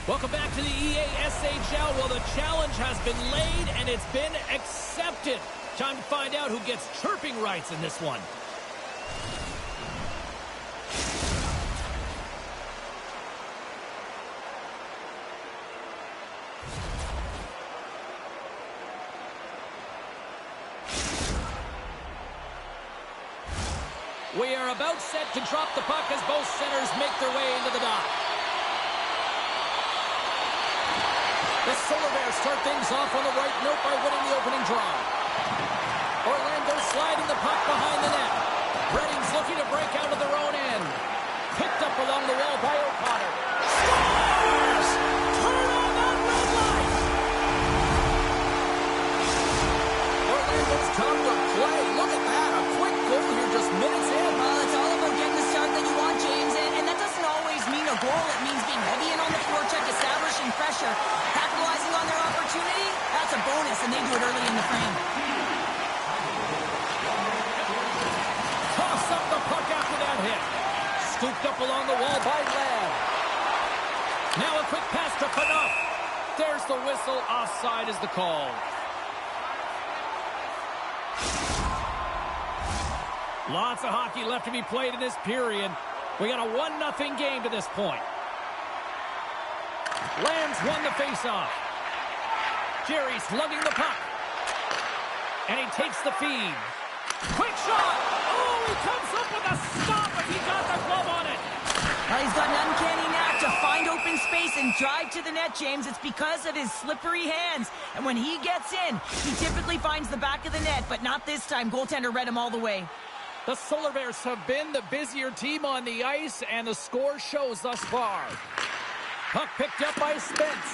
Welcome back to the EASHL. Well, the challenge has been laid and it's been accepted. Time to find out who gets chirping rights in this one. We are about set to drop the puck as both centers make their way into the dock. The Solar Bears start things off on the right note by winning the opening draw. Orlando sliding the puck behind the net. Redding's looking to break out of their own end. Picked up along the wall by O'Connor. Scores! Turn on that red light! Orlando's come to play. Look at that. A quick goal here just minutes in. Well, it's all about getting the start that you want, James. And that doesn't always mean a goal. It means being heavy in on the forecheck, establishing pressure. Capitalizing on their opportunity, that's a bonus, and they do it early in the frame. Toss up the puck after that hit. Scooped up along the wall by Ladd. Now a quick pass to Phaneuf. There's the whistle. Offside is the call. Lots of hockey left to be played in this period. We got a 1-0 game to this point. Lamb's won the faceoff. Jerry's lugging the puck. And he takes the feed. Quick shot! Oh, he comes up with a stop, but he got the glove on it. Well, he's got an uncanny knack to find open space and drive to the net, James. It's because of his slippery hands. And when he gets in, he typically finds the back of the net, but not this time. Goaltender read him all the way. The Solar Bears have been the busier team on the ice, and the score shows thus far. Puck picked up by Spence.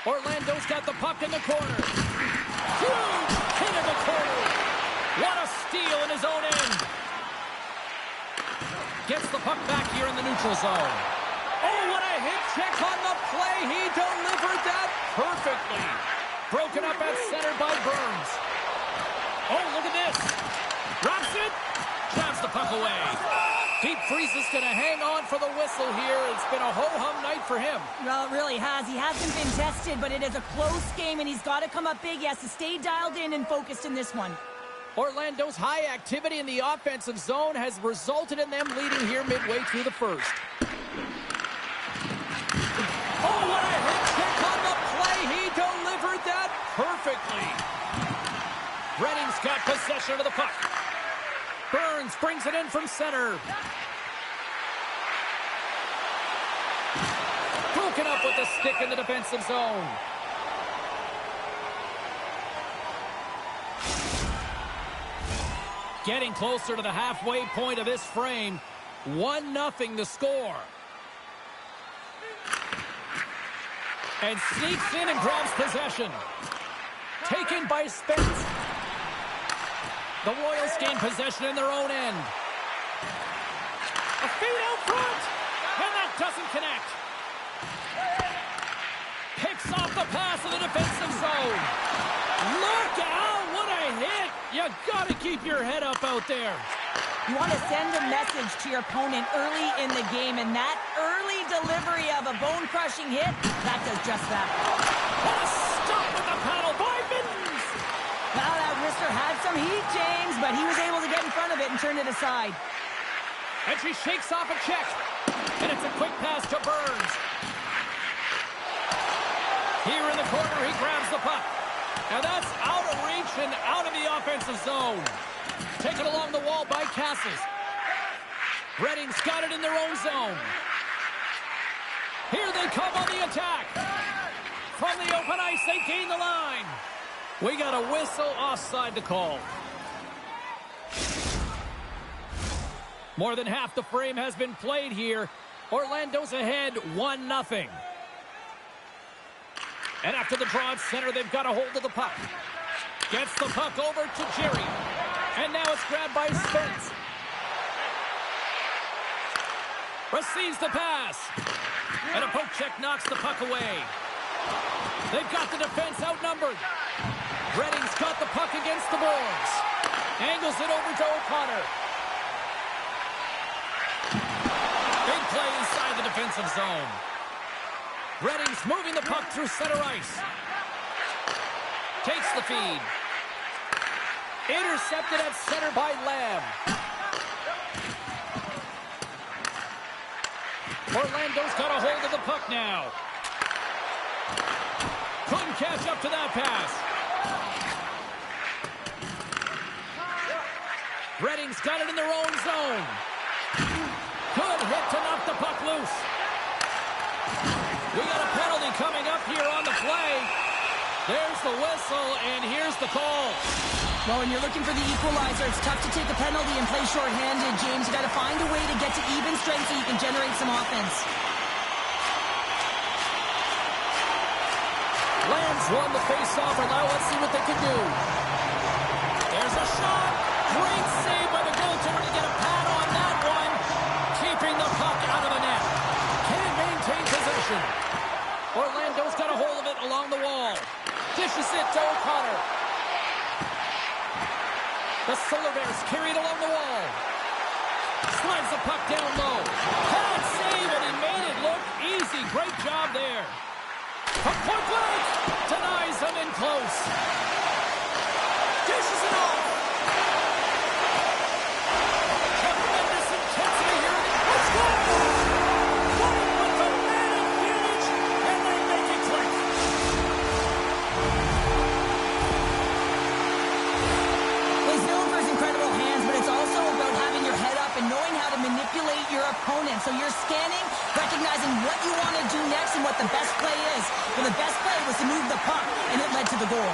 Orlando's got the puck in the corner. Huge hit in the corner. What a steal in his own end. Gets the puck back here in the neutral zone. Oh, what a hit check on the play. He delivered that perfectly. Broken up at center by Burns. Oh, look at this. Drops it. Drives the puck away. Deep Freeze is going to hang on for the whistle here. It's been a ho-hum night for him. Well, it really has. He hasn't been tested, but it is a close game, and he's got to come up big. He has to stay dialed in and focused in this one. Orlando's high activity in the offensive zone has resulted in them leading here midway through the first. Oh, what a hit kick on the play. He delivered that perfectly. Redding's got possession of the puck. Burns brings it in from center. Broken up with the stick in the defensive zone. Getting closer to the halfway point of this frame. 1-0 the score. And sneaks in and grabs possession. Taken by Spence. The Royals gain possession in their own end. A feed out front. And that doesn't connect. Picks off the pass in the defensive zone. Look out. What a hit. You got to keep your head up out there. You want to send a message to your opponent early in the game, and that early delivery of a bone-crushing hit, that does just that. What a stop with the paddle by Mittens. Well, that wrister had some heat, James, but he was able to get in front of it and turn it aside. And she shakes off a check. And it's a quick pass to Burns. Here in the corner, he grabs the puck. Now that's out of reach and out of the offensive zone. Taken along the wall by Castles. Redding's got it in their own zone. Here they come on the attack. From the open ice, they gain the line. We got a whistle offside to call. More than half the frame has been played here. Orlando's ahead 1-0. And after the draw at center, they've got a hold of the puck. Gets the puck over to Jerry. And now it's grabbed by Spence. Receives the pass. And a poke check knocks the puck away. They've got the defense outnumbered. Redding's got the puck against the boards. Angles it over to O'Connor. Big play inside the defensive zone. Redding's moving the puck through center ice. Takes the feed. Intercepted at center by Lamb. Orlando's got a hold of the puck now. Couldn't catch up to that pass. Redding's got it in their own zone. Good hit to knock the puck loose. We got a penalty coming up here on the play. There's the whistle, and here's the call. Well, when you're looking for the equalizer, it's tough to take a penalty and play shorthanded, James. You got to find a way to get to even strength so you can generate some offense. Lamb's won the face-off, and now let's see what they can do. There's a shot. Great save by the goaltender to get a pad on that one. Keeping the puck out of the net. Can't maintain possession. Orlando's got a hold of it along the wall. Dishes it to O'Connor. The Solar Bears carry it along the wall. Slides the puck down low. Pad save, and he made it look easy. Great job there. From point blank. Denies him in close. Dishes it off. Tremendous intensity here. Let's go! Playing with the man advantage, and they make it click. He's known for his incredible hands, but it's also about having your head up and knowing how to manipulate your opponent. So you're scanning, recognizing what you want to do next and what the best play is. Well, the best play was to move the puck, and it led to the goal.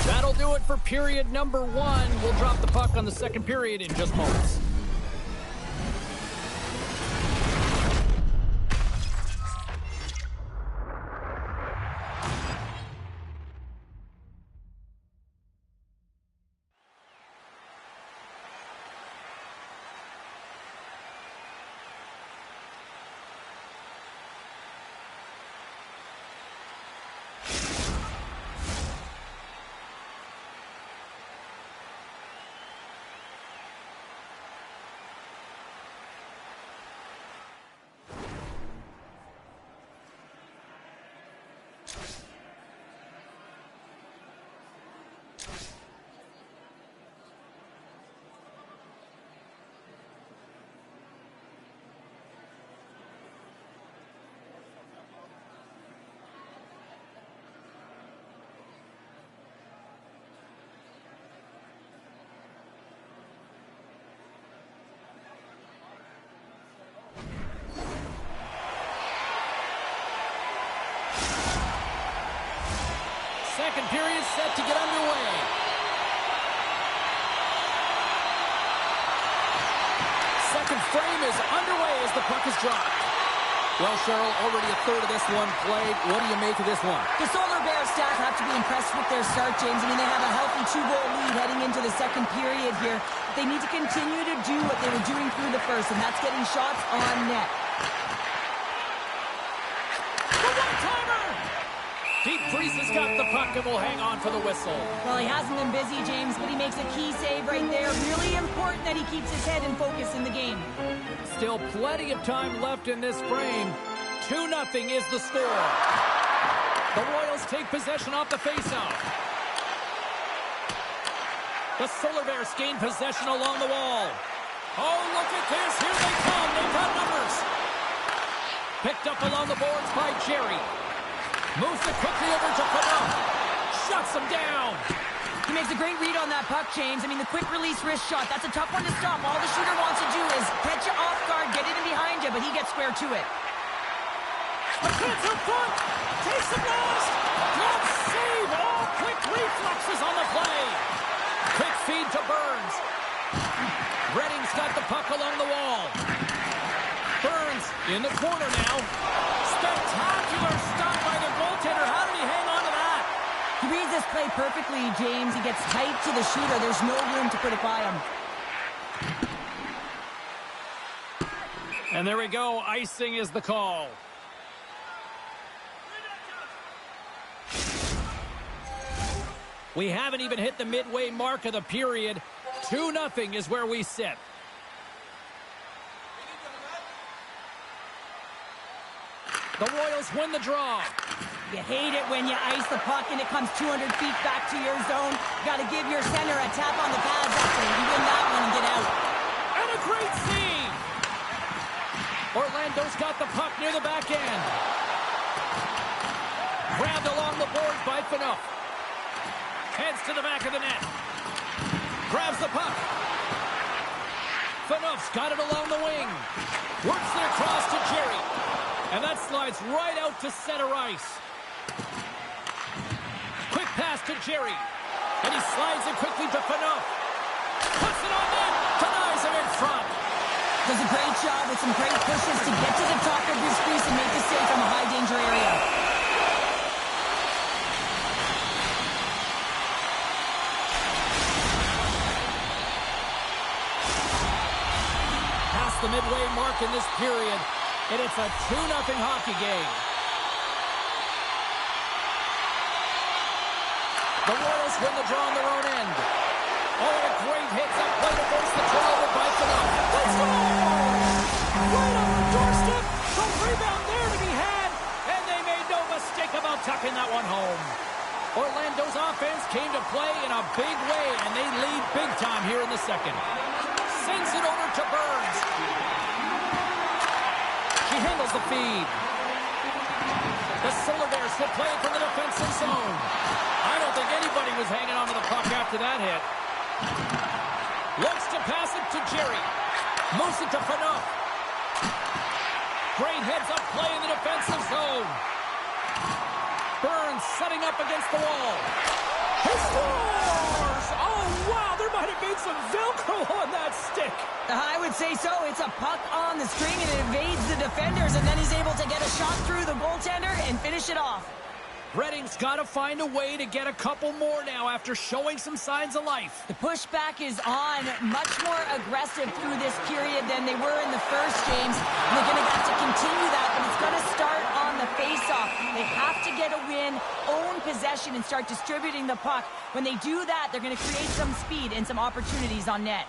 That'll do it for period number 1. We'll drop the puck on the second period in just moments. Second period set to get underway. Second frame is underway as the puck is dropped. Well, Cheryl, already a third of this one played. What do you make of this one? The Solar Bears staff have to be impressed with their start, James. I mean, they have a healthy 2-goal lead heading into the second period here. They need to continue to do what they were doing through the first, and that's getting shots on net. The one-timer! Deep Freeze has got the puck and will hang on for the whistle. Well, he hasn't been busy, James, but he makes a key save right there. Really important that he keeps his head and focus in the game. Still plenty of time left in this frame. 2-0 is the score. The Royals take possession off the faceoff. The Solar Bears gain possession along the wall. Oh, look at this. Here they come. They've got numbers. Picked up along the boards by Jerry. Moves it quickly over to Fedot. Shuts him down. He makes a great read on that puck, James. I mean, the quick release wrist shot, that's a tough one to stop. All the shooter wants to do is catch you off guard, get it in behind you, but he gets square to it. A chance up front. Takes the blast. Good save. All quick reflexes on the play. Quick feed to Burns. Redding's got the puck along the wall. Burns in the corner now. Spectacular stop by the goaltender. How did he hang on to that? He reads this play perfectly, James. He gets tight to the shooter. There's no room to put it by him. And there we go. Icing is the call. We haven't even hit the midway mark of the period. 2-0 is where we sit. The Royals win the draw. You hate it when you ice the puck and it comes 200 feet back to your zone. Got to give your center a tap on the pads after you win that one and get out. And a great save. Orlando's got the puck near the back end. Grabbed along the boards by Phaneuf. Heads to the back of the net. Grabs the puck. Phaneuf's got it along the wing. Works it across to Jerry. And that slides right out to center ice. Quick pass to Jerry. And he slides it quickly to Phaneuf. Puts it on net. Denies him in front. Does a great job with some great pushes to get to the top of his crease and make the save from a high danger area. Past the midway mark in this period. And it's a 2-0 hockey game. The Royals win the draw on their own end. Oh, and a great hit up play to force the turnover by Phaneuf. Let's go! Right on the doorstep. The rebound there to be had. And they made no mistake about tucking that one home. Orlando's offense came to play in a big way, and they lead big time here in the second. Sends it over to Burns. He handles the feed. The Solar Bears will play it from the defensive zone. I don't think anybody was hanging on to the puck after that hit. Looks to pass it to Jerry. Moves it to Phaneuf. Great heads-up play in the defensive zone. Burns setting up against the wall. He scores! Oh, wow, there might have been some Velcro on that stick. I would say so. It's a puck on the string and it evades the defenders, and then he's able to get a shot through the goaltender and finish it off. Redding's got to find a way to get a couple more now after showing some signs of life. The pushback is on, much more aggressive through this period than they were in the first, James. And they're going to have to continue that, but it's going to start on the face-off. They have to get a win, own possession, and start distributing the puck. When they do that, they're going to create some speed and some opportunities on net.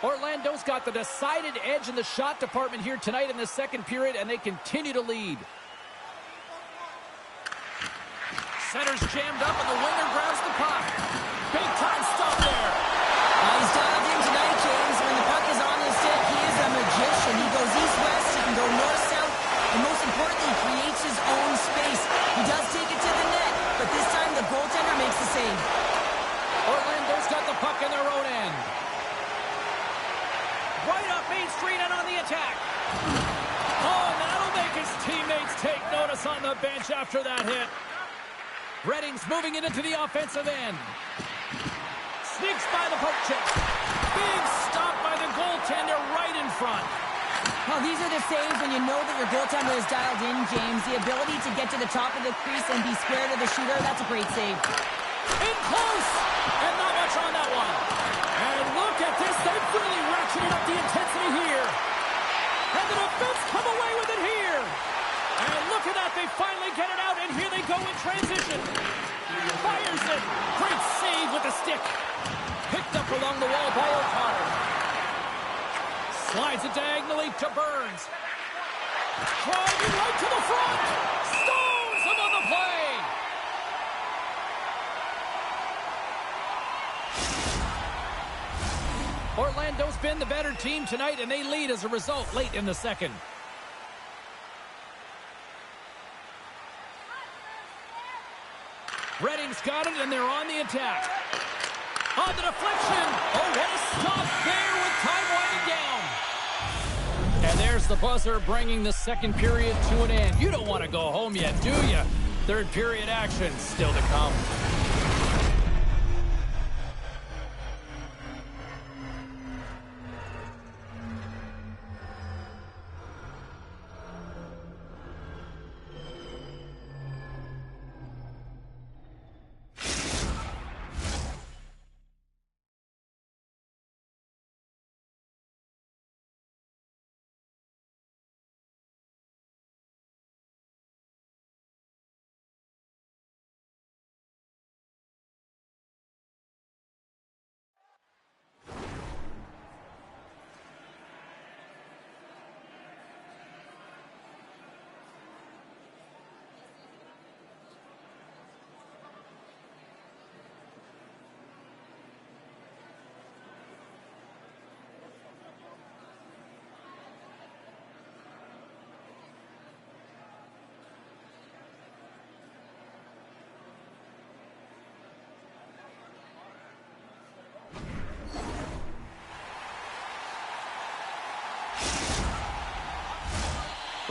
Orlando's got the decided edge in the shot department here tonight in the second period, and they continue to lead. Center's jammed up, and the winger grabs the puck. Big time stop there. He's dialed in tonight, James. When the puck is on his stick, he is a magician. He goes east-west, he can go north-south, and most importantly, he creates his own space. He does take it to the net, but this time the goaltender makes the save. Orlando's got the puck in their own end. Right up Main Street and on the attack. Oh, and that'll make his teammates take notice on the bench after that hit. Redding's moving it into the offensive end. Sneaks by the poke check. Big stop by the goaltender right in front. Well, these are the saves when you know that your goaltender is dialed in, James. The ability to get to the top of the crease and be square to the shooter, that's a great save. In close! And not much on that one. And look at this. They've really ratcheted up the intensity here. And the defense come away with it here. And look at that. They finally get it out. And here they go in transition. Fires it. Great save with the stick. Picked up along the wall by O'Connor. Slides it diagonally to Burns. Driving right to the front. Stones him on the play. Orlando's been the better team tonight, and they lead as a result late in the second. Redding's got it, and they're on the attack. On the deflection. Oh, what a stop there with time winding down. And there's the buzzer bringing the second period to an end. You don't want to go home yet, do you? Third period action still to come.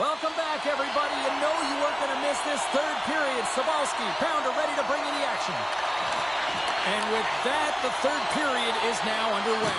Welcome back, everybody. You know you weren't going to miss this third period. Sabalski, Pounder ready to bring in the action. And with that, the third period is now underway.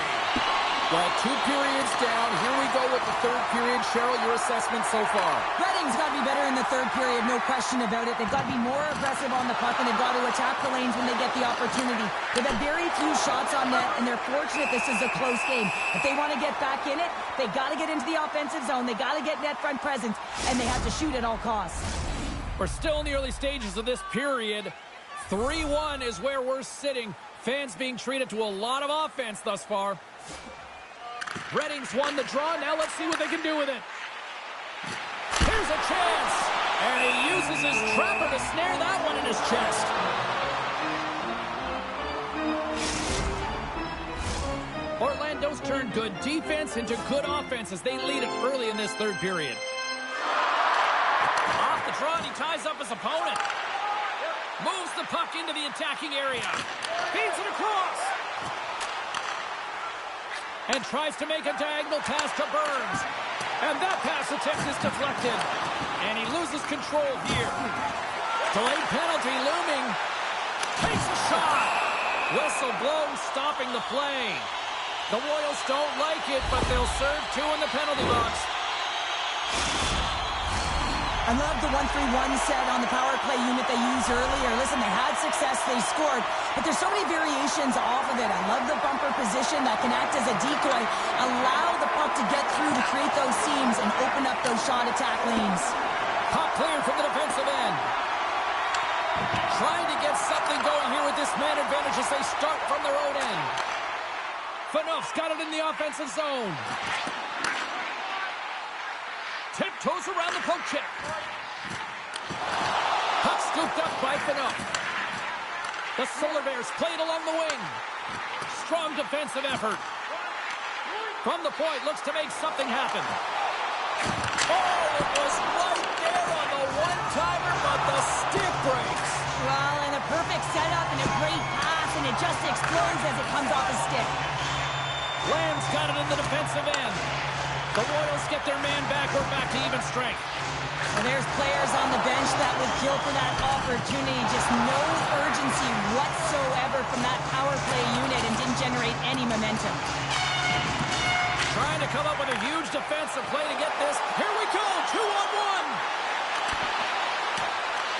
Well, 2 periods down. Here we go with the third period. Cheryl, your assessment so far? Reading's got to be better in the third period, no question about it. They've got to be more aggressive on the puck, and they've got to attack the lanes when they get the opportunity. They've had very few shots on net, and they're fortunate this is a close game. If they want to get back in it, they got to get into the offensive zone. They got to get net front presence, and they have to shoot at all costs. We're still in the early stages of this period. 3-1 is where we're sitting. Fans being treated to a lot of offense thus far. Redding's won the draw. Now let's see what they can do with it. Here's a chance. And he uses his trapper to snare that one in his chest. Orlando's turned good defense into good offense as they lead it early in this third period. Off the draw, and he ties up his opponent. Moves the puck into the attacking area. Feeds it across. And tries to make a diagonal pass to Burns. And that pass attempt is deflected. And he loses control here. Delayed penalty looming. Takes a shot. Whistle blown, stopping the play. The Royals don't like it, but they'll serve 2 in the penalty box. I love the 1-3-1 set on the power play unit they used earlier. Listen, they had success, they scored, but there's so many variations off of it. I love the bumper position that can act as a decoy, allow the puck to get through to create those seams and open up those shot attack lanes. Puck cleared from the defensive end. Trying to get something going here with this man advantage as they start from their own end. Phaneuf's got it in the offensive zone. Tiptoes around the poke check. Puck scooped up by Phaneuf. The Solar Bears played along the wing. Strong defensive effort. From the point, looks to make something happen. Oh, it was right there on the one-timer, but the stick breaks. Well, and a perfect setup and a great pass, and it just explodes as it comes off the stick. Lamb's got it in the defensive end. The Royals get their man back. We're back to even strength. Well, there's players on the bench that would kill for that opportunity. Just no urgency whatsoever from that power play unit and didn't generate any momentum. Trying to come up with a huge defensive play to get this. Here we go, 2-on-1.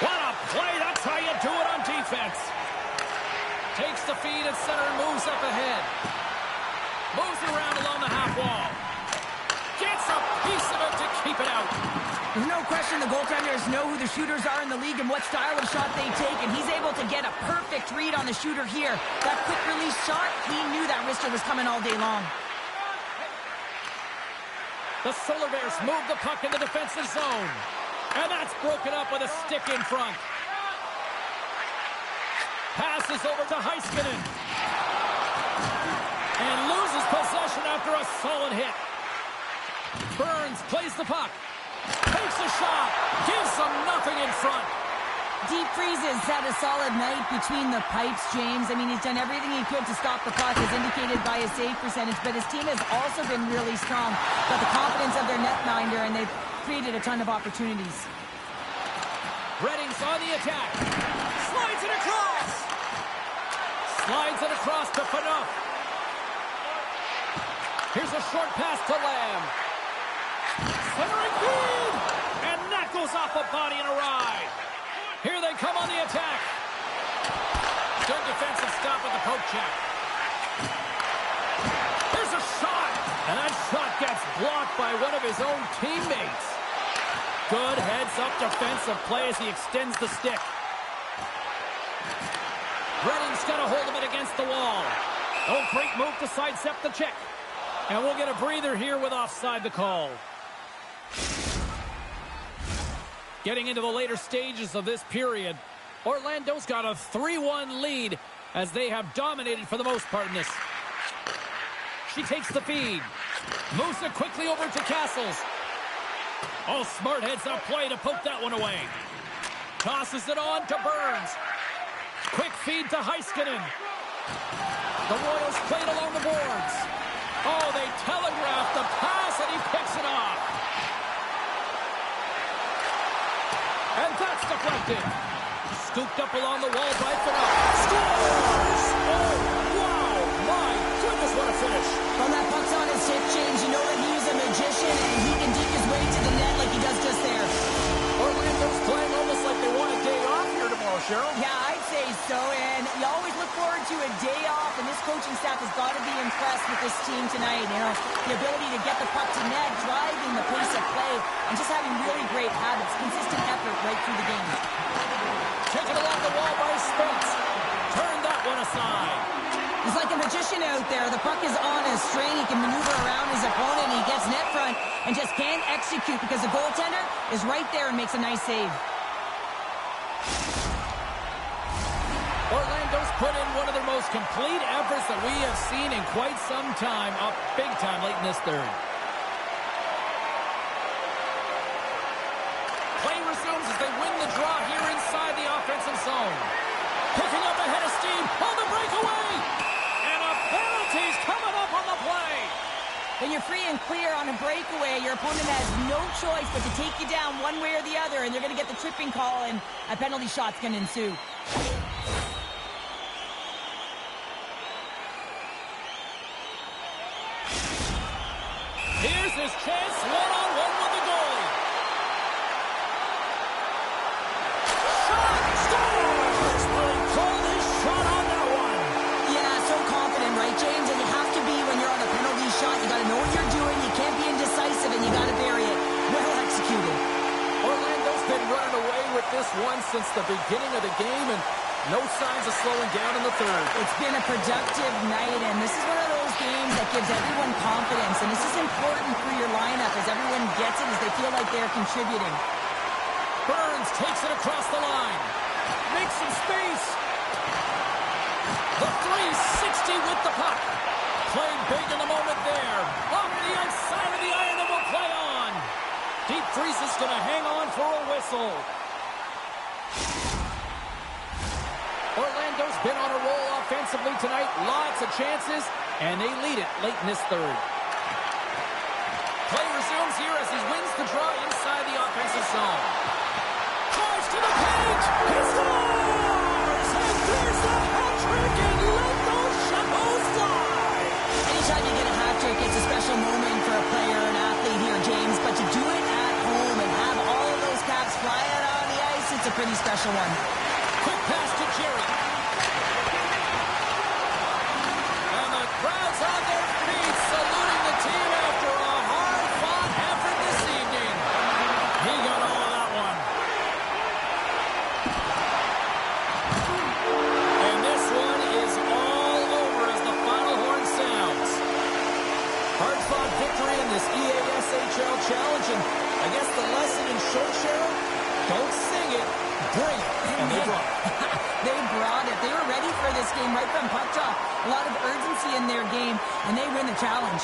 What a play. That's how you do it on defense. Takes the feed at center and moves up ahead. Moves it around along the half wall. Gets a piece of it to keep it out. There's no question the goaltenders know who the shooters are in the league and what style of shot they take, and he's able to get a perfect read on the shooter here. That quick release shot, he knew that wrister was coming all day long. The Solar Bears move the puck in the defensive zone. And that's broken up with a stick in front. Passes over to Heiskanen. And loses possession after a solid hit. Burns plays the puck. Takes a shot. Gives them nothing in front. Deep Freeze's had a solid night between the pipes, James. I mean, he's done everything he could to stop the puck, as indicated by his save percentage, but his team has also been really strong. Got the confidence of their netminder, and they've created a ton of opportunities. Redding's on the attack. Slides it across. Slides it across to Phaneuf. Here's a short pass to Lamb. Centering feed! And that goes off a body and a ride. Here they come on the attack. Good defensive stop with the poke check. Here's a shot. And that shot gets blocked by one of his own teammates. Good heads-up defensive play as he extends the stick. Redding's got a hold of it against the wall. Oh, great move to sidestep the check. And we'll get a breather here with offside the call. Getting into the later stages of this period, Orlando's got a 3-1 lead as they have dominated for the most part in this. She takes the feed. Moves it quickly over to Castles. Oh, smart heads-up play to poke that one away. Tosses it on to Burns. Quick feed to Heiskanen. The Royals played along the boards. Oh, they telegraphed the pass, and he picks it off. And that's deflected. Scooped up along the wall by Fano. Scores! Oh, wow! My goodness, what a finish. When that puck's on his hip, James, you know that he's a magician, and he can deke his way to the net like he does just there. Orlando's playing almost like they want a day off here tomorrow, Cheryl. Yeah, I'd say so, and you always look forward to a day off, and this coaching staff has got to be impressed with this team tonight. You know, the ability to get the puck to net, driving the pace of play, and just having really great habits, consistent effort right through the game. Taken along the wall by Spence. Turn that one aside. He's like a magician out there. The puck is on a string. He can maneuver around his opponent. He gets net front and just can't execute because the goaltender is right there and makes a nice save. Orlando's put in one of their most complete efforts that we have seen in quite some time. Up big time late in this third. Play resumes as they win the draw here inside the offensive zone. Picking up ahead of steam on the breakaway. And a penalty's coming up on the play. When you're free and clear on a breakaway, your opponent has no choice but to take you down one way or the other, and they're going to get the tripping call, and a penalty shot's going to ensue. Here's his chance, one-on-one with the goalie. Shot! Scores! Will he call this shot on that one? Yeah, so confident, right, James? And you have to be when you're on a penalty shot. You got to know what you're doing. You can't be indecisive, and you got to bury it. Well executed. Orlando's been running away with this one since the beginning of the game, and no signs of slowing down in the third. It's been a productive night, and this is one of those games that gives everyone confidence, and this is important for your lineup as everyone gets it, as they feel like they're contributing. Burns takes it across the line. Makes some space. The 360 with the puck. Playing big in the moment there. Off the outside of the iron and will play on. Deep Freeze is going to hang on for a whistle. Orlando's been on a roll offensively tonight. Lots of chances, and they lead it late in this third. Play resumes here as he wins the draw inside the offensive zone. Drives to the page. He scores! And there's the hat trick, and let those shovels fly. Anytime you get a hat trick, it's a special moment for a player, an athlete here, James, but to do it at home and have all of those caps fly out on the ice, it's a pretty special one. Quick pass to Jerry. And the crowd's on their feet, saluting the team after a hard-fought effort this evening. He got all of that one. And this one is all over as the final horn sounds. Hard-fought victory in this EASHL challenge, and I guess the lesson in short, Cheryl, don't sing it, bring it. And they brought it. They brought it. They were ready for this game right from puck drop. A lot of urgency in their game, and they win the challenge.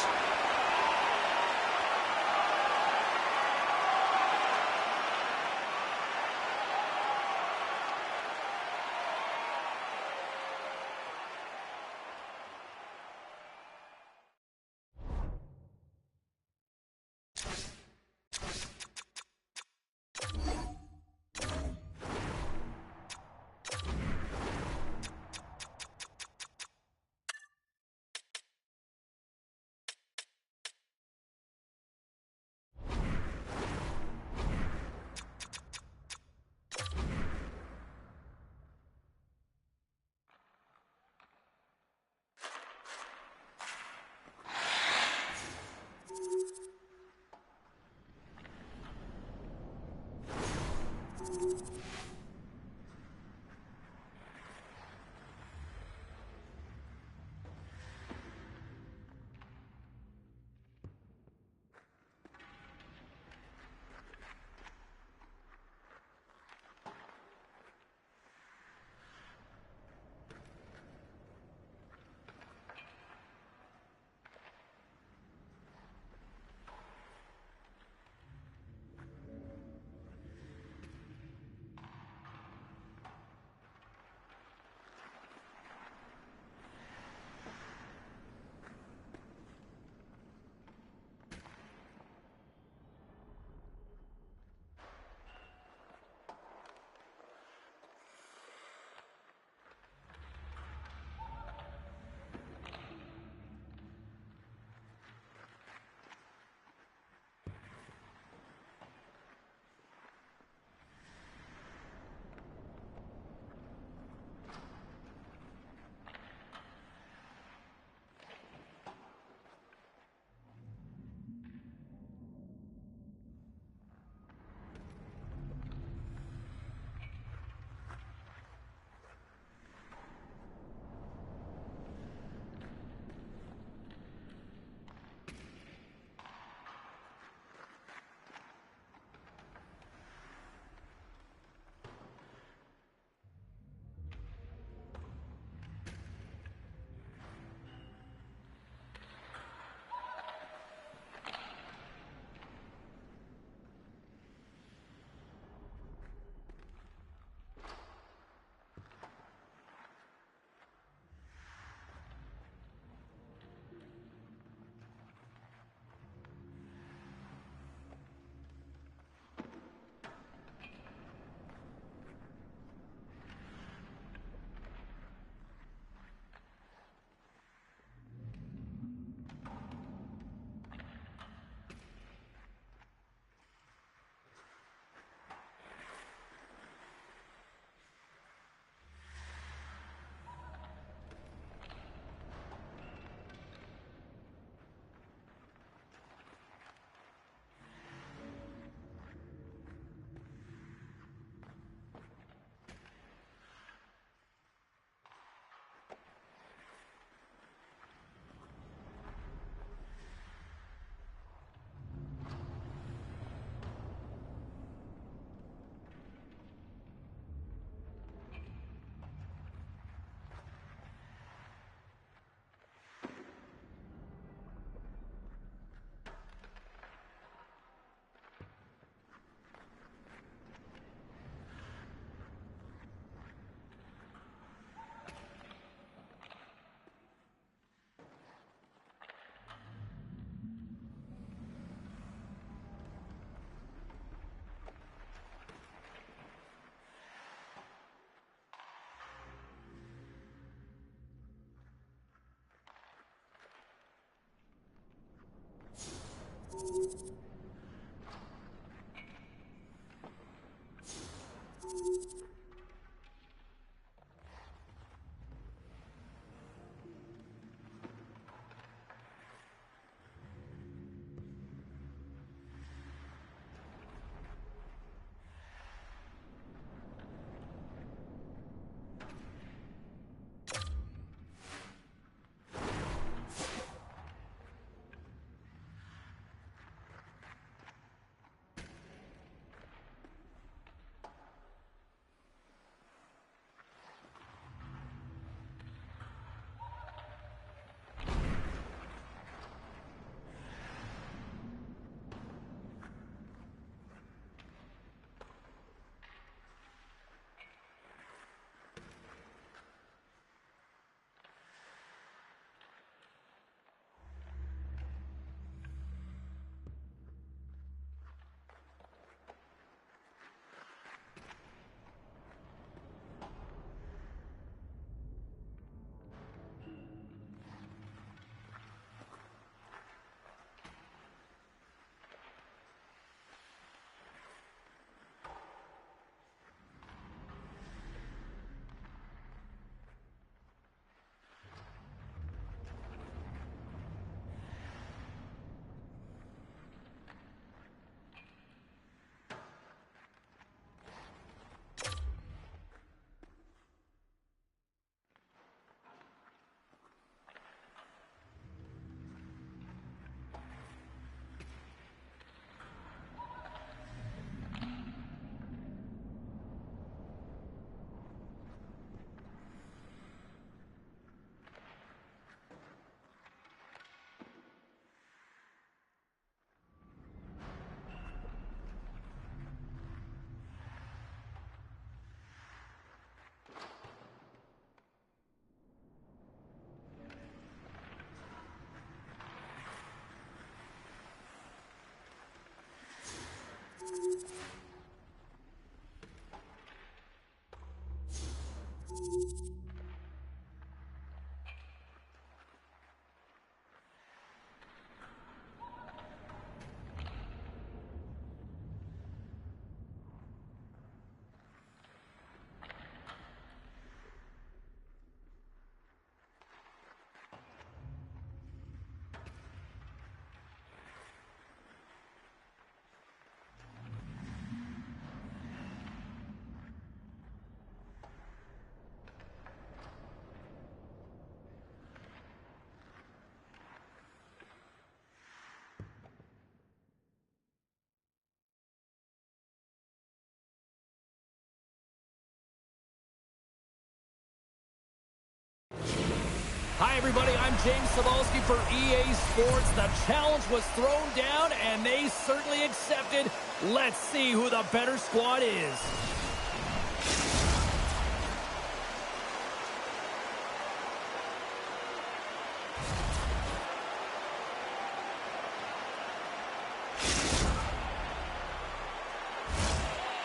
Hi, everybody. I'm James Cebulski for EA Sports. The challenge was thrown down, and they certainly accepted. Let's see who the better squad is.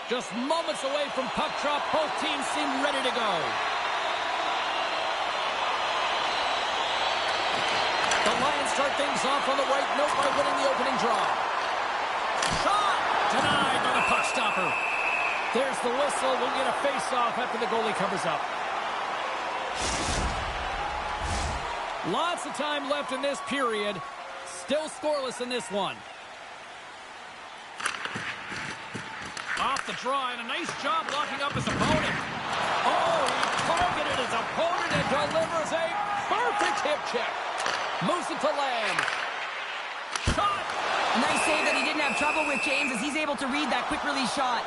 Just moments away from puck drop, both teams seem ready to go. The Lions start things off on the right note by winning the opening draw. Shot! Denied by the puck stopper. There's the whistle. We'll get a face-off after the goalie covers up. Lots of time left in this period. Still scoreless in this one. Off the draw, and a nice job locking up his opponent. Oh, he targeted his opponent and delivers a perfect hip check. Moves it to land. Shot! Nice save that he didn't have trouble with, James, as he's able to read that quick release shot.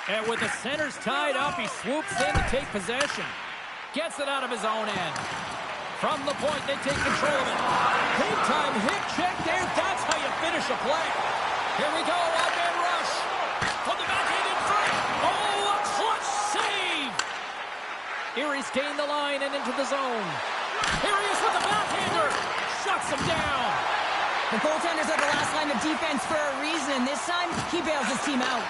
And with the centers tied up, he swoops in to take possession. Gets it out of his own end. From the point, they take control of it. Big time hip check there. That's how you finish a play. Here we go, one-man rush. From the backhand in front. Oh, a clutch save. Erie's gained the line and into the zone. Here he is with the backhander. Shuts him down. The goaltender's at the last line of defense for a reason. This time, he bails his team out.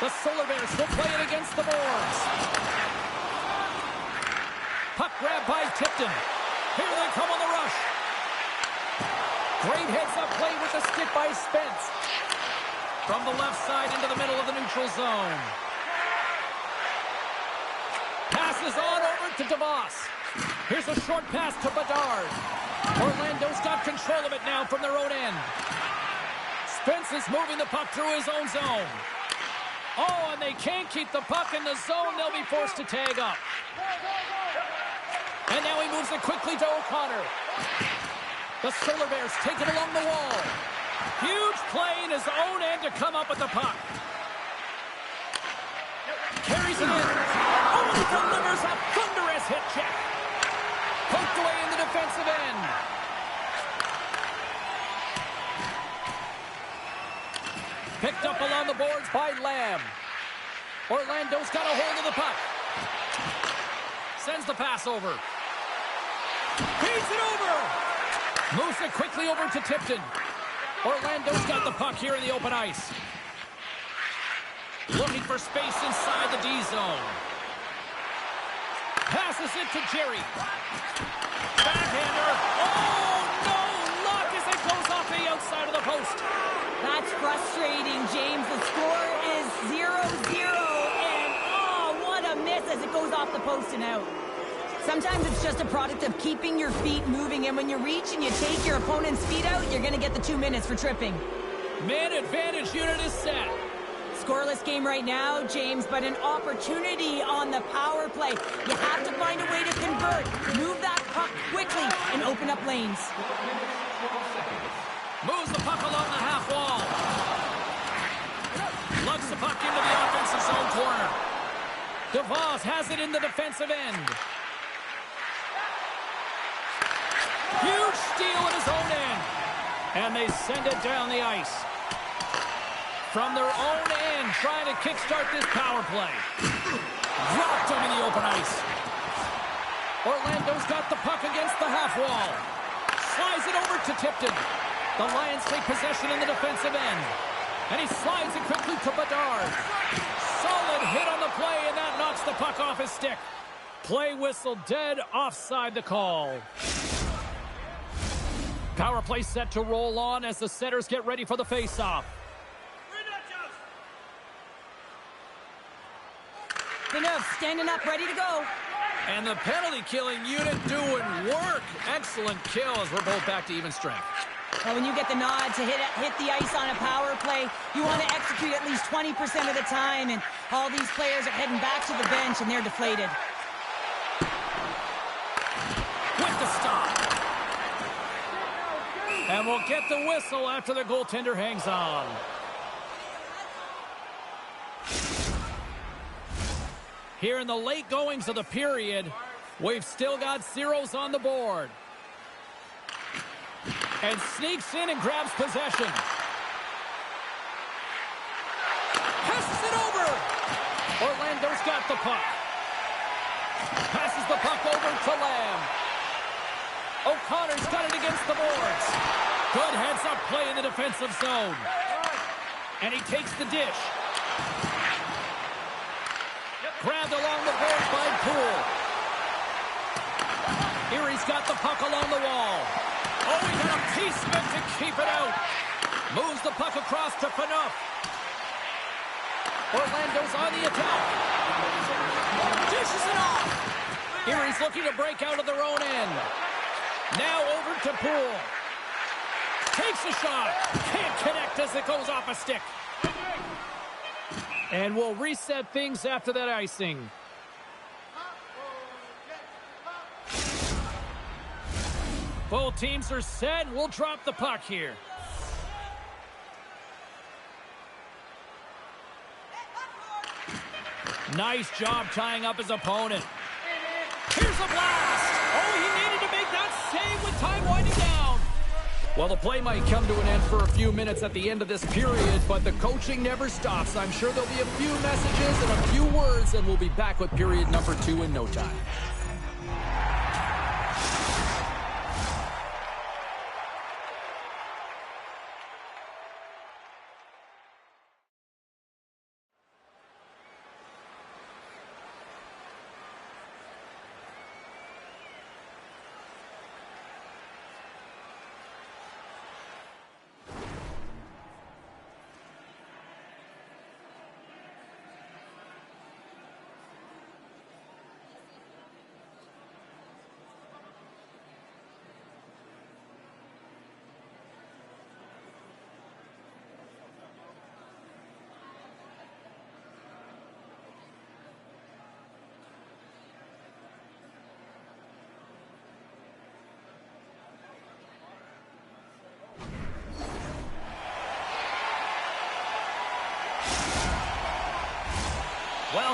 The Solar Bears will play it against the boards. Puck grab by Tipton. Here they come on the rush. Great heads-up play with the stick by Spence. From the left side into the middle of the neutral zone. Passes on over to DeVos. Here's a short pass to Bedard. Orlando's got control of it now from their own end. Spence is moving the puck through his own zone. Oh, and they can't keep the puck in the zone. They'll be forced to tag up. And now he moves it quickly to O'Connor. The Solar Bears take it along the wall. Huge play in his own end to come up with the puck. Carries it in. Oh, he delivers a thunderous hit check. Poked away in the defensive end. Picked up along the boards by Lamb. Orlando's got a hold of the puck. Sends the pass over. Feeds it over. Moves it quickly over to Tipton. Orlando's got the puck here in the open ice. Looking for space inside the D zone. Passes it to Jerry. Backhander. Oh, no luck as it goes off the outside of the post. That's frustrating, James. The score is 0-0, and oh, what a miss as it goes off the post and out. Sometimes it's just a product of keeping your feet moving, and when you reach and you take your opponent's feet out, you're going to get the 2 minutes for tripping. Man advantage unit is set. Scoreless game right now, James, but an opportunity on the power play. You have to find a way to convert, move that puck quickly, and open up lanes. Moves the puck along the half wall. Lugs the puck into the offensive zone corner. DeVos has it in the defensive end. Huge steal in his own end. And they send it down the ice. From their own end, trying to kickstart this power play. Dropped him in the open ice. Orlando's got the puck against the half wall. Slides it over to Tipton. The Lions take possession in the defensive end. And he slides it quickly to Bedard. Solid hit on the play, and that knocks the puck off his stick. Play whistle dead, offside the call. Power play set to roll on as the setters get ready for the face-off. Villeneuve standing up, ready to go. And the penalty-killing unit doing work. Excellent kill as we're both back to even strength. Well, when you get the nod to hit the ice on a power play, you want to execute at least 20% of the time, and all these players are heading back to the bench, and they're deflated. With the stop. And we'll get the whistle after the goaltender hangs on. Here in the late goings of the period, we've still got zeros on the board. And sneaks in and grabs possession. Passes it over. Orlando's got the puck. Passes the puck over to Lamb. O'Connor's got it against the boards. Good heads-up play in the defensive zone. And he takes the dish. Grabbed along the boards by Poole. Erie's got the puck along the wall. Oh, he got a piece of it to keep it out. Moves the puck across to Phaneuf. Orlando's on the attack. Dishes it off. Erie's looking to break out of their own end. Now over to Poole. Takes a shot. Can't connect as it goes off a stick. And we'll reset things after that icing. Both teams are set. We'll drop the puck here. Nice job tying up his opponent. Here's a blast. Oh, he needed to make that save with time winding down. Well, the play might come to an end for a few minutes at the end of this period, but the coaching never stops. I'm sure there'll be a few messages and a few words, and we'll be back with period number 2 in no time.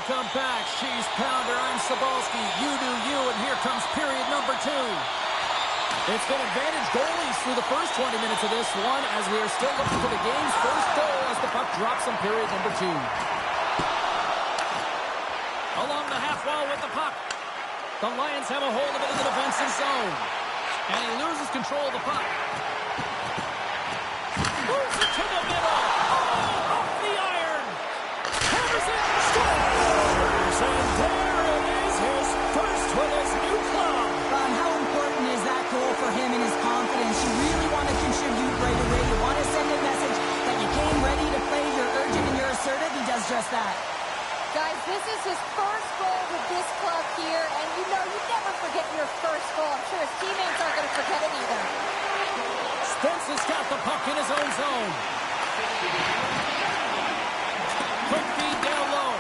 Welcome back, She's Pounder. I'm Cybulski. You do you, and here comes period number 2. It's been advantage goalies through the first 20 minutes of this one as we are still looking for the game's first goal as the puck drops in period number 2. Along the half wall with the puck. The Lions have a hold of it in the defensive zone. And he loses control of the puck. Moves it to the middle. Oh, off the iron. Hammers it. Scores! And there it is, his first with his new club. How important is that goal for him and his confidence? You really want to contribute right away. You want to send a message that you came ready to play. You're urgent and you're assertive. He does just that. Guys, this is his first goal with this club here, and you know you never forget your first goal. I'm sure his teammates aren't going to forget it either. Spence has got the puck in his own zone. Quick feed down low.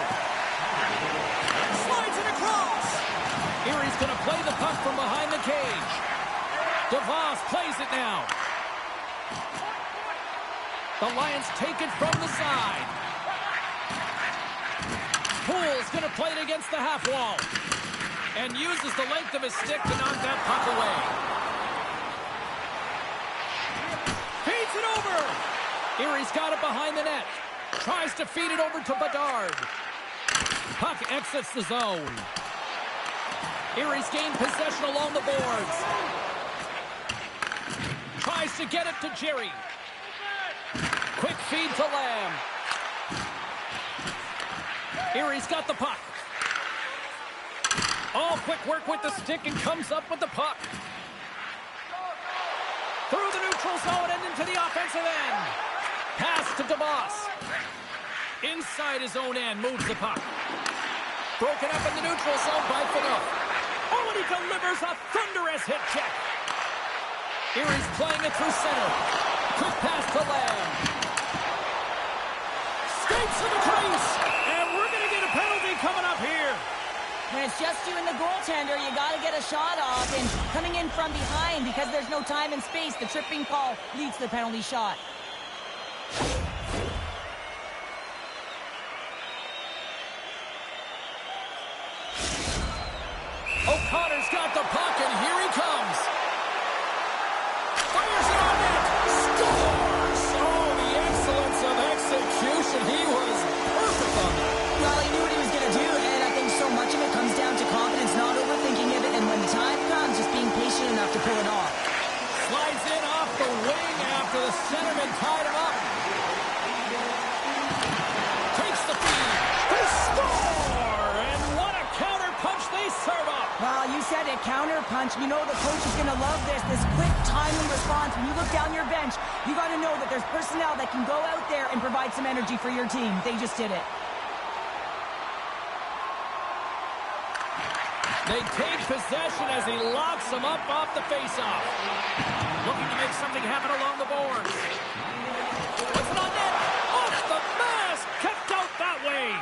Slides it across. Erie's going to play the puck from behind the cage. DeVos plays it now. The Lions take it from the side. Poole's going to play it against the half wall. And uses the length of his stick to knock that puck away. Feeds it over. Erie's got it behind the net. Tries to feed it over to Bedard. Puck exits the zone. Erie's gained possession along the boards. Tries to get it to Jerry. Quick feed to Lamb. Erie's got the puck. All quick work with the stick and comes up with the puck. Through the neutral zone and into the offensive end. Pass to DeVos. Inside his own end, moves the puck. Broken up in the neutral zone by Fanook. Oh, and he delivers a thunderous hit check. Erie's playing it through center. Quick pass to Lamb. Skates to the crease. And we're going to get a penalty coming up here. When it's just you and the goaltender, you got to get a shot off. And coming in from behind, because there's no time and space, the tripping call leads to the penalty shot. O'Connor's got the puck, and here he comes. Fires it on net. Scores! Oh, the excellence of execution. He was perfect on that. Well, he knew what he was going to do, and I think so much of it comes down to confidence, not overthinking it, and when the time comes, just being patient enough to pull it off. Slides in off the wing after the centerman tied him up. Takes the feed. They score! And what a counter punch they serve up. Well, you said it, counter punch. You know the coach is going to love this quick, timely response. When you look down your bench, you got to know that there's personnel that can go out there and provide some energy for your team. They just did it. They take possession as he locks them up off the faceoff. Looking to make something happen along the boards. Puts it on net. Off the mask. Kept out that way.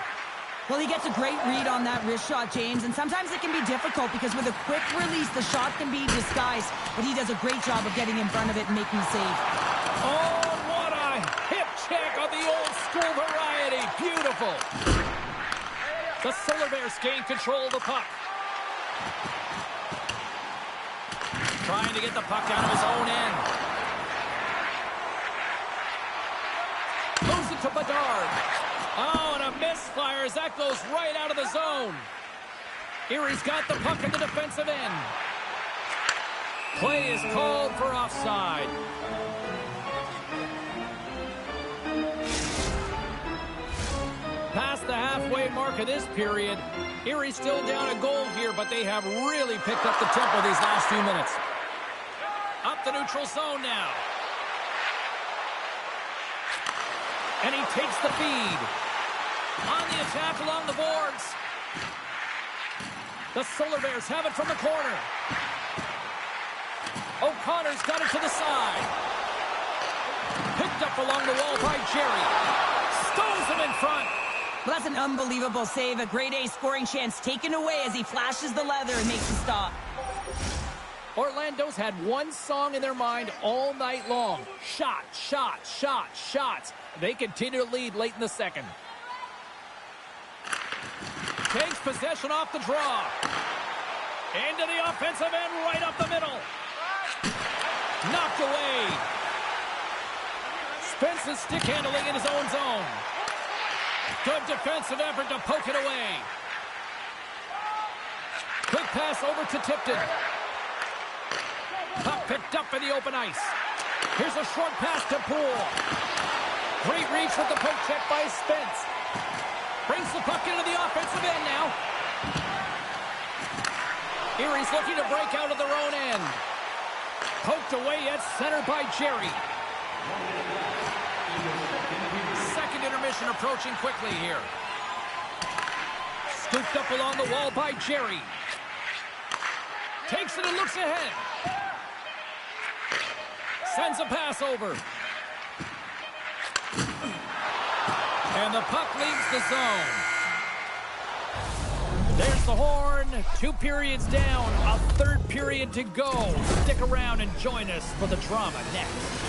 Well, he gets a great read on that wrist shot, James, and sometimes it can be difficult because with a quick release, the shot can be disguised, but he does a great job of getting in front of it and making the save. Oh, what a hip check of the old school variety. Beautiful. The Solar Bears gain control of the puck. Trying to get the puck out of his own end. Moves it to Bedard. Oh, and a misfire as that goes right out of the zone. Erie's got the puck in the defensive end. Play is called for offside. Past the halfway mark of this period, Erie's still down a goal here, but they have really picked up the tempo these last few minutes. Up the neutral zone now. And he takes the feed. On the attack along the boards. The Solar Bears have it from the corner. O'Connor's got it to the side. Picked up along the wall by Jerry. Stows him in front. Well, that's an unbelievable save. A grade A scoring chance taken away as he flashes the leather and makes the stop. Orlando's had one song in their mind all night long. Shot, shot, shot, shots. They continue to lead late in the second. Takes possession off the draw. Into the offensive end, right up the middle. Knocked away. Spence's stick handling in his own zone. Good defensive effort to poke it away. Quick pass over to Tipton. Puck picked up in the open ice. Here's a short pass to Poole. Great reach with the poke check by Spence. Brings the puck into the offensive end now. Erie's looking to break out of their own end. Poked away at center by Jerry. Second intermission approaching quickly here. Scooped up along the wall by Jerry. Takes it and looks ahead. Sends a pass over. And the puck leaves the zone. There's the horn. 2 periods down. A third period to go. Stick around and join us for the drama next.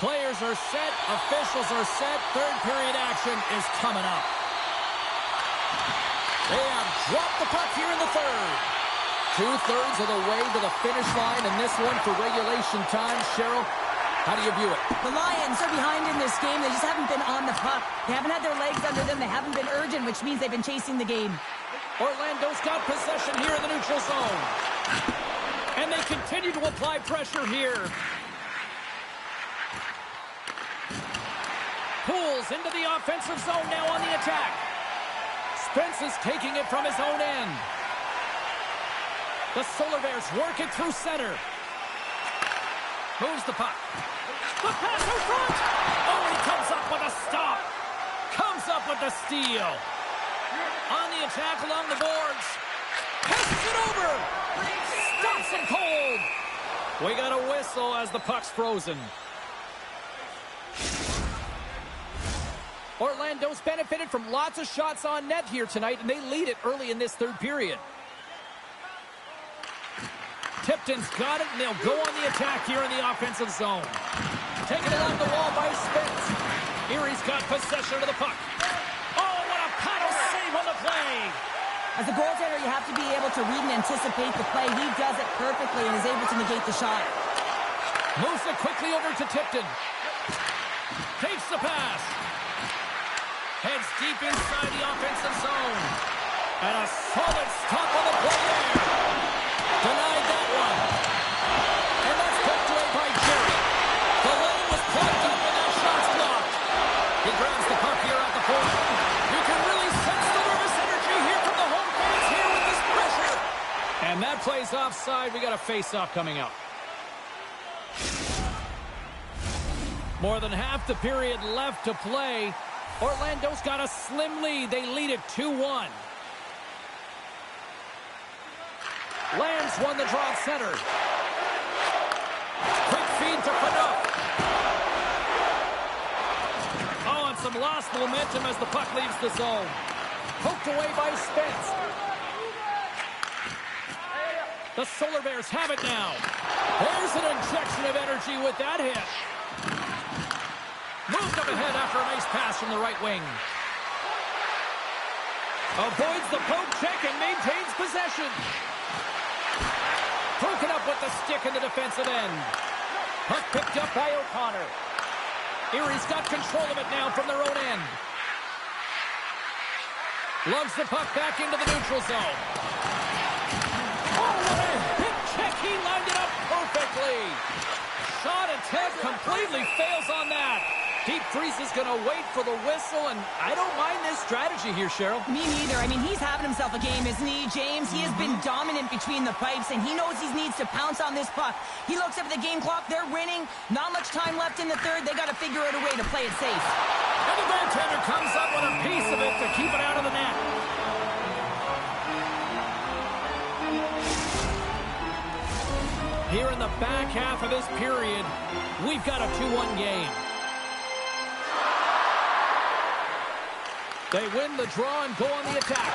Players are set, officials are set, third period action is coming up. They have dropped the puck here in the third. 2/3 of the way to the finish line, and this one for regulation time. Cheryl, how do you view it? The Lions are behind in this game. They just haven't been on the puck. They haven't had their legs under them. They haven't been urgent, which means they've been chasing the game. Orlando's got possession here in the neutral zone. And they continue to apply pressure here. Pools into the offensive zone now on the attack. Spence is taking it from his own end. The Solar Bears work it through center. Moves the puck. The pass in front. Oh, he comes up with a stop. Comes up with the steal. On the attack along the boards. Passes it over. Stops him cold. We got a whistle as the puck's frozen. Orlando's benefited from lots of shots on net here tonight, and they lead it early in this third period. Tipton's got it, and they'll go on the attack here in the offensive zone. Taken along the wall by Spence. Erie's got possession of the puck. Oh, what a paddle save on the play! As a goaltender, you have to be able to read and anticipate the play. He does it perfectly and is able to negate the shot. Moves it quickly over to Tipton. Takes the pass. Heads deep inside the offensive zone. And a solid stop on the play there. Denied that one. And that's picked away by Jerry. The lane was plugged up and that shot's blocked. He grabs the puck here at the point. You can really sense the nervous energy here from the home fans here with this pressure. And that play's offside. We got a face-off coming up. More than half the period left to play. Orlando's got a slim lead. They lead it 2-1. Lambs won the draw at center. Quick feed to Phaneuf. Oh, and some lost momentum as the puck leaves the zone. Poked away by Spence. The Solar Bears have it now. There's an injection of energy with that hit. Moved up ahead after a nice pass from the right wing. Avoids the poke check and maintains possession. Broken up with the stick in the defensive end. Puck picked up by O'Connor. Erie's got control of it now from their own end. Lugs the puck back into the neutral zone. Oh, what a hip check. He lined it up perfectly. Shot attempt completely fails on that. Deep Freeze is going to wait for the whistle, and I don't mind this strategy here, Cheryl. Me neither. I mean, he's having himself a game, isn't he, James? He has been dominant between the pipes, and he knows he needs to pounce on this puck. He looks up at the game clock. They're winning. Not much time left in the third. They got to figure out a way to play it safe. And the goaltender comes up with a piece of it to keep it out of the net. Here in the back half of this period, we've got a 2-1 game. They win the draw and go on the attack.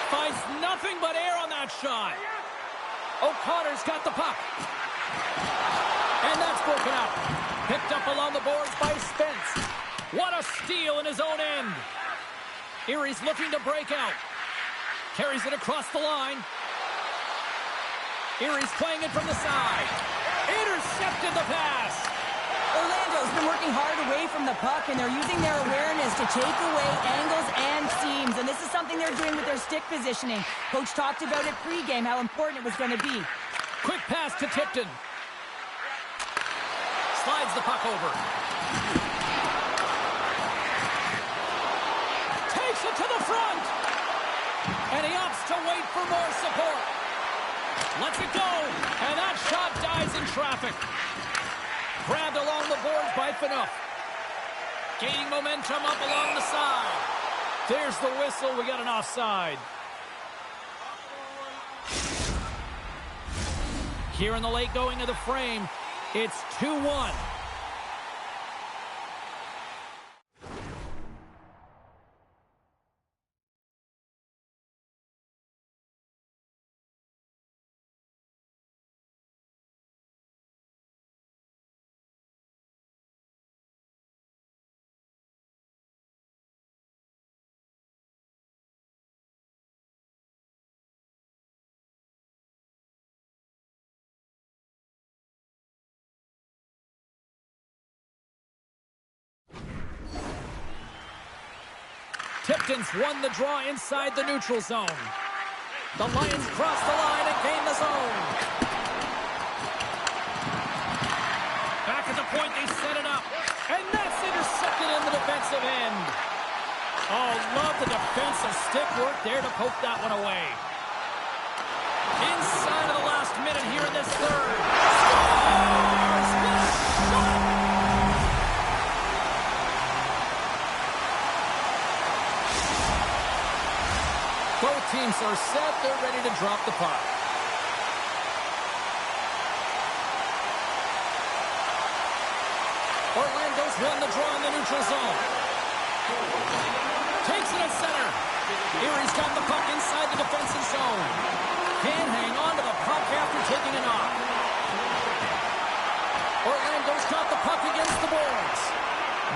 Finds nothing but air on that shot. O'Connor's got the puck. And that's broken up. Picked up along the boards by Spence. What a steal in his own end. Erie's looking to break out. Carries it across the line. Erie's playing it from the side. Intercepted the pass. Orlando's been working hard away from the puck, and they're using their awareness to take away angles and seams, and this is something they're doing with their stick positioning. Coach talked about it pregame, how important it was going to be. Quick pass to Tipton. Slides the puck over. Takes it to the front. And he opts to wait for more support. Lets it go, and that shot dies in traffic. Grabbed along the boards by Phaneuf. Gaining momentum up along the side. There's the whistle. We got an offside. Here in the late going of the frame, it's 2-1. Tipton's won the draw inside the neutral zone. The Lions cross the line and gain the zone. Back at the point, they set it up. And that's intercepted in the defensive end. Oh, love the defensive stick work there to poke that one away. Inside of the last minute here in this third. Scores! What a shot! Both teams are set. They're ready to drop the puck. Orlando's won the draw in the neutral zone. Takes it at center. Erie's got the puck inside the defensive zone. Can't hang on to the puck after taking a knock. Orlando's got the puck against the boards.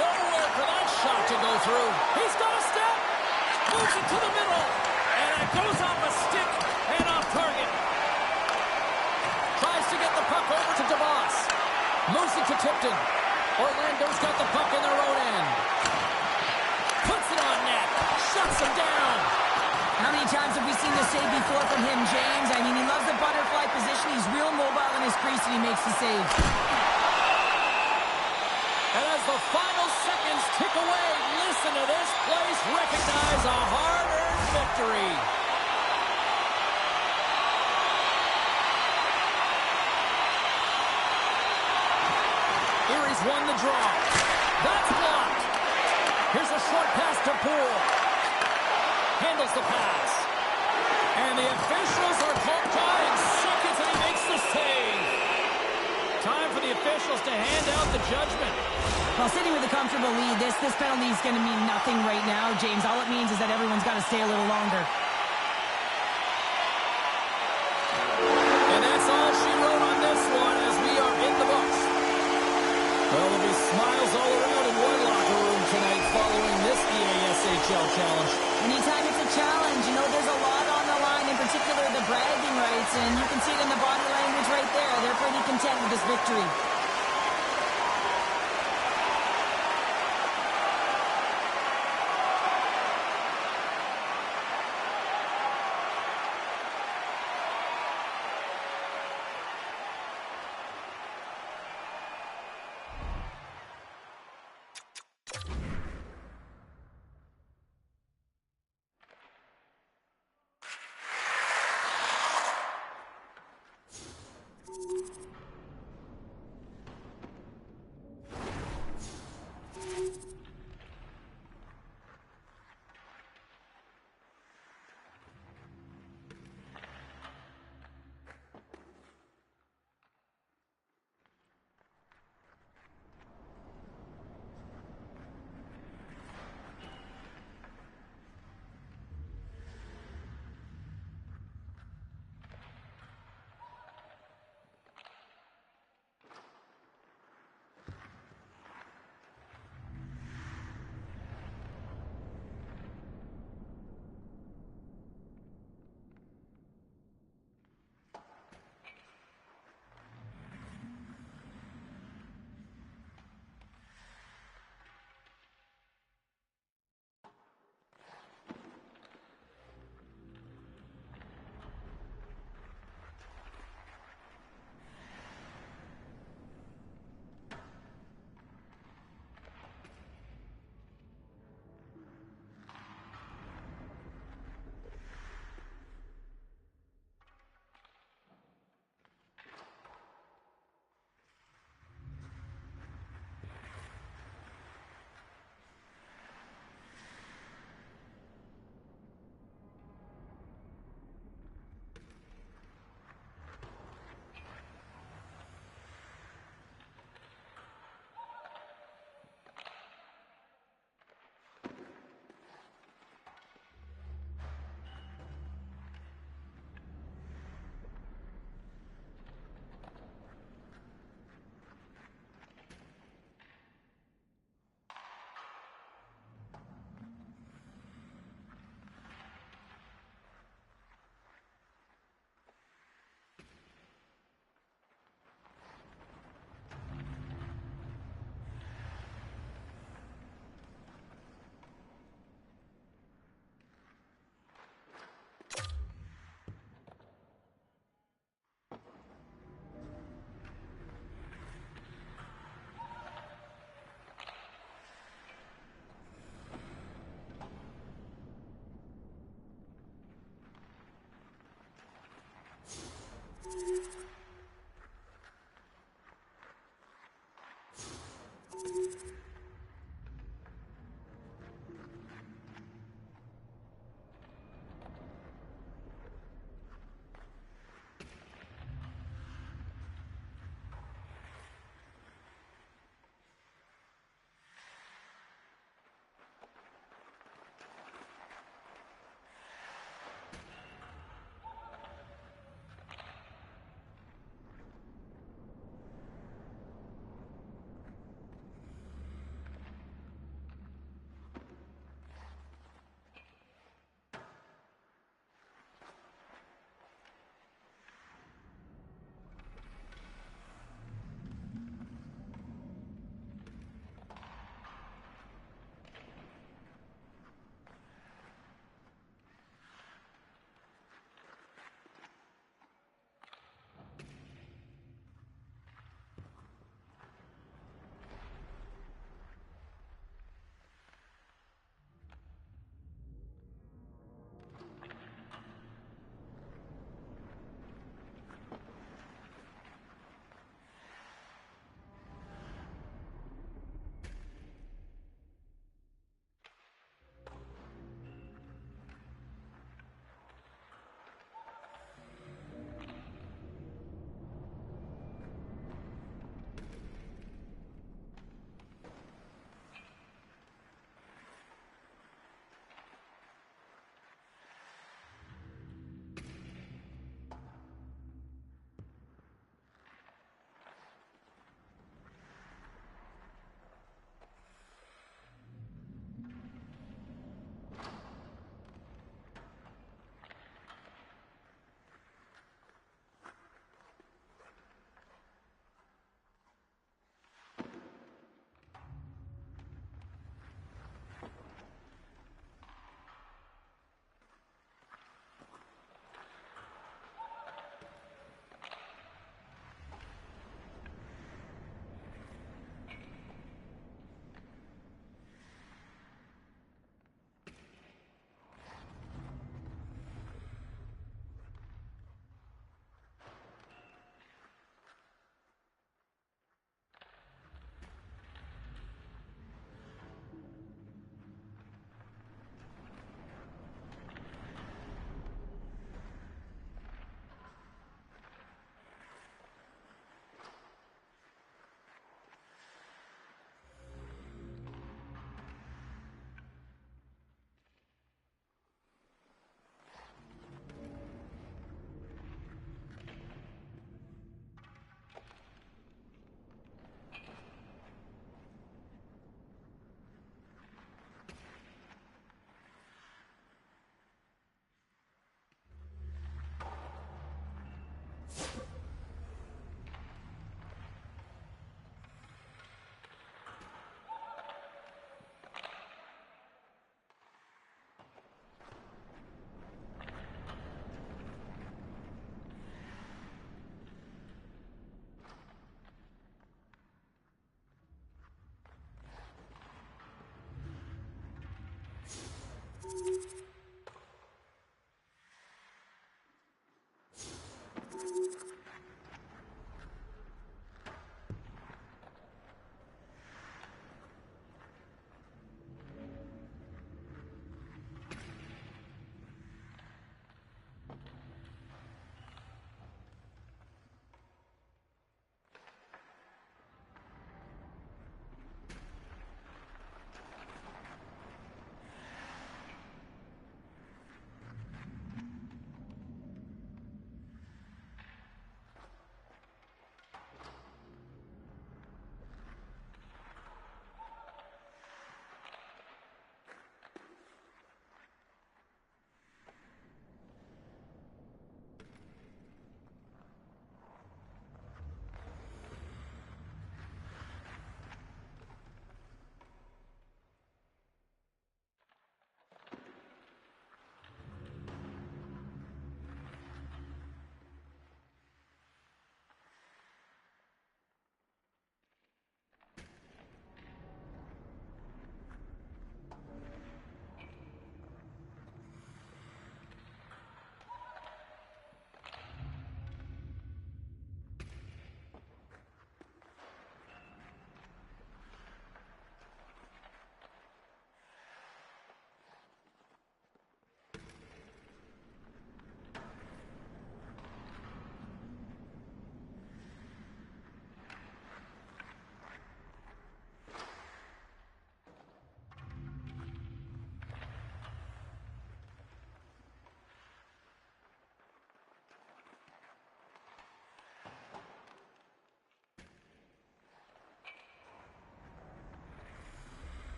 Nowhere for that shot to go through. He's got a step. Moves it to the middle. And it goes off a stick and off target. Tries to get the puck over to DeVos. Moves it to Tipton. Orlando's got the puck in their own end. Puts it on net. Shuts him down. How many times have we seen this save before from him, James? I mean, he loves the butterfly position. He's real mobile in his crease, and he makes the save. And as the final seconds tick away, listen to this place recognize a hard-earned victory. Erie's won the draw. That's blocked. Here's a short pass to Poole. Handles the pass. And the officials are called time. Seconds, and he makes the save. Time for the officials to hand out the judgment. Well, sitting with a comfortable lead, this penalty is going to mean nothing right now, James. All it means is that everyone's got to stay a little longer. And that's all she wrote on this one as we are in the books. Well, there'll be smiles all around in one locker room tonight following this EASHL challenge. Anytime it's a challenge, and you can see it in the body language right there. They're pretty content with this victory.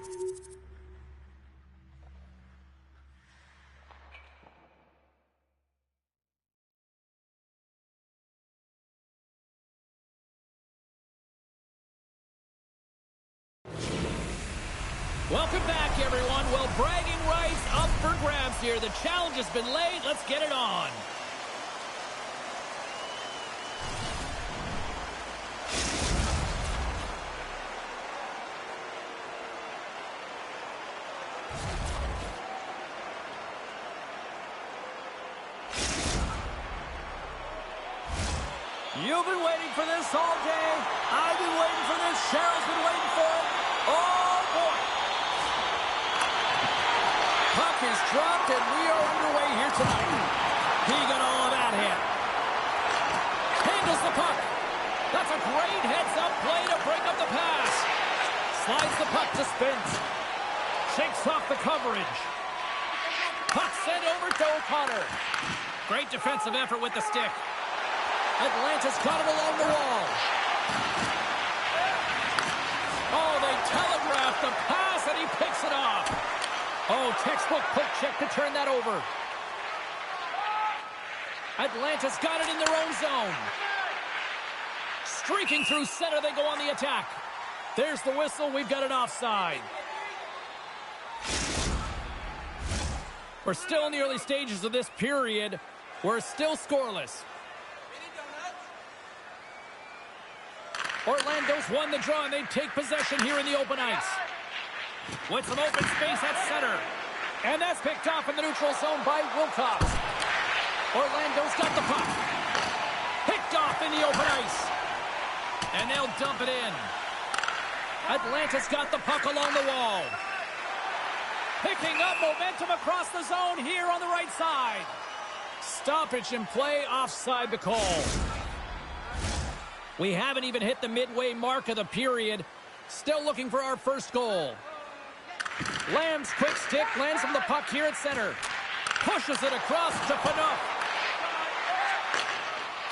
Welcome back, everyone. Well, bragging rights up for grabs here. The challenge has been laid. Let's get it on. You've been waiting for this all day. I've been waiting for this. Cheryl's been waiting for it. Oh, boy. Puck is dropped, and we are underway here tonight. He got all of that hit. Handles the puck. That's a great heads-up play to break up the pass. Slides the puck to Spence. Shakes off the coverage. Puck sent over to O'Connor. Great defensive effort with the stick. Atlanta's got it along the wall. Oh, they telegraphed the pass, and he picks it off. Oh, textbook poke check to turn that over. Atlanta's got it in their own zone. Streaking through center, they go on the attack. There's the whistle. We've got an offside. We're still in the early stages of this period. We're still scoreless. Orlando's won the draw, and they take possession here in the open ice. With some open space at center. And that's picked off in the neutral zone by Wilcox. Orlando's got the puck. Picked off in the open ice. And they'll dump it in. Atlanta's got the puck along the wall. Picking up momentum across the zone here on the right side. Stoppage in play, offside the call. We haven't even hit the midway mark of the period. Still looking for our first goal. Lamb's quick stick lands from the puck here at center. Pushes it across to Phaneuf.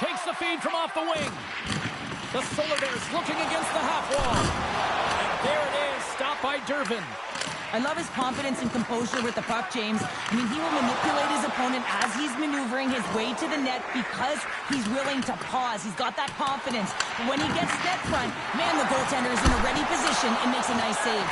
Takes the feed from off the wing. The Solar Bears looking against the half wall. And there it is, stopped by Durbin. I love his confidence and composure with the puck, James. I mean, he will manipulate his opponent as he's maneuvering his way to the net because he's willing to pause. He's got that confidence. But when he gets net front, man, the goaltender is in a ready position and makes a nice save.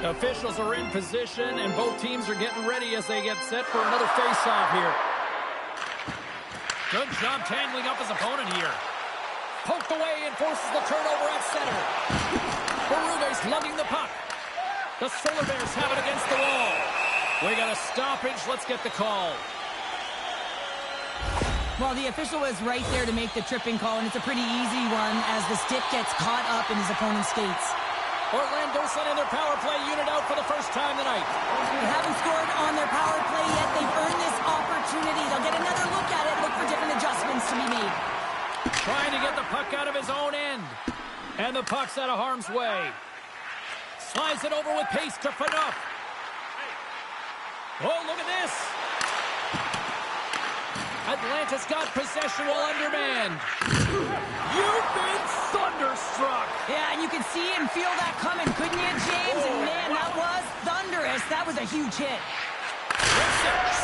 Officials are in position, and both teams are getting ready as they get set for another face-off here. Good job tangling up his opponent here. Poked away and forces the turnover at center. Berube's lugging the puck. The Solar Bears have it against the wall. We got a stoppage. Let's get the call. Well, the official was right there to make the tripping call, and it's a pretty easy one as the stick gets caught up in his opponent's skates. Orlando sending their power play unit out for the first time tonight. They haven't scored on their power play yet. They've earned this opportunity. They'll get another look at it, look for different adjustments to be made. Trying to get the puck out of his own end. And the puck's out of harm's way. Slides it over with pace to Phaneuf. Oh, look at this. Atlanta's got possession while undermanned. You've been thunderstruck. Yeah, and you can see and feel that coming, couldn't you, James? And man, that was thunderous. That was a huge hit.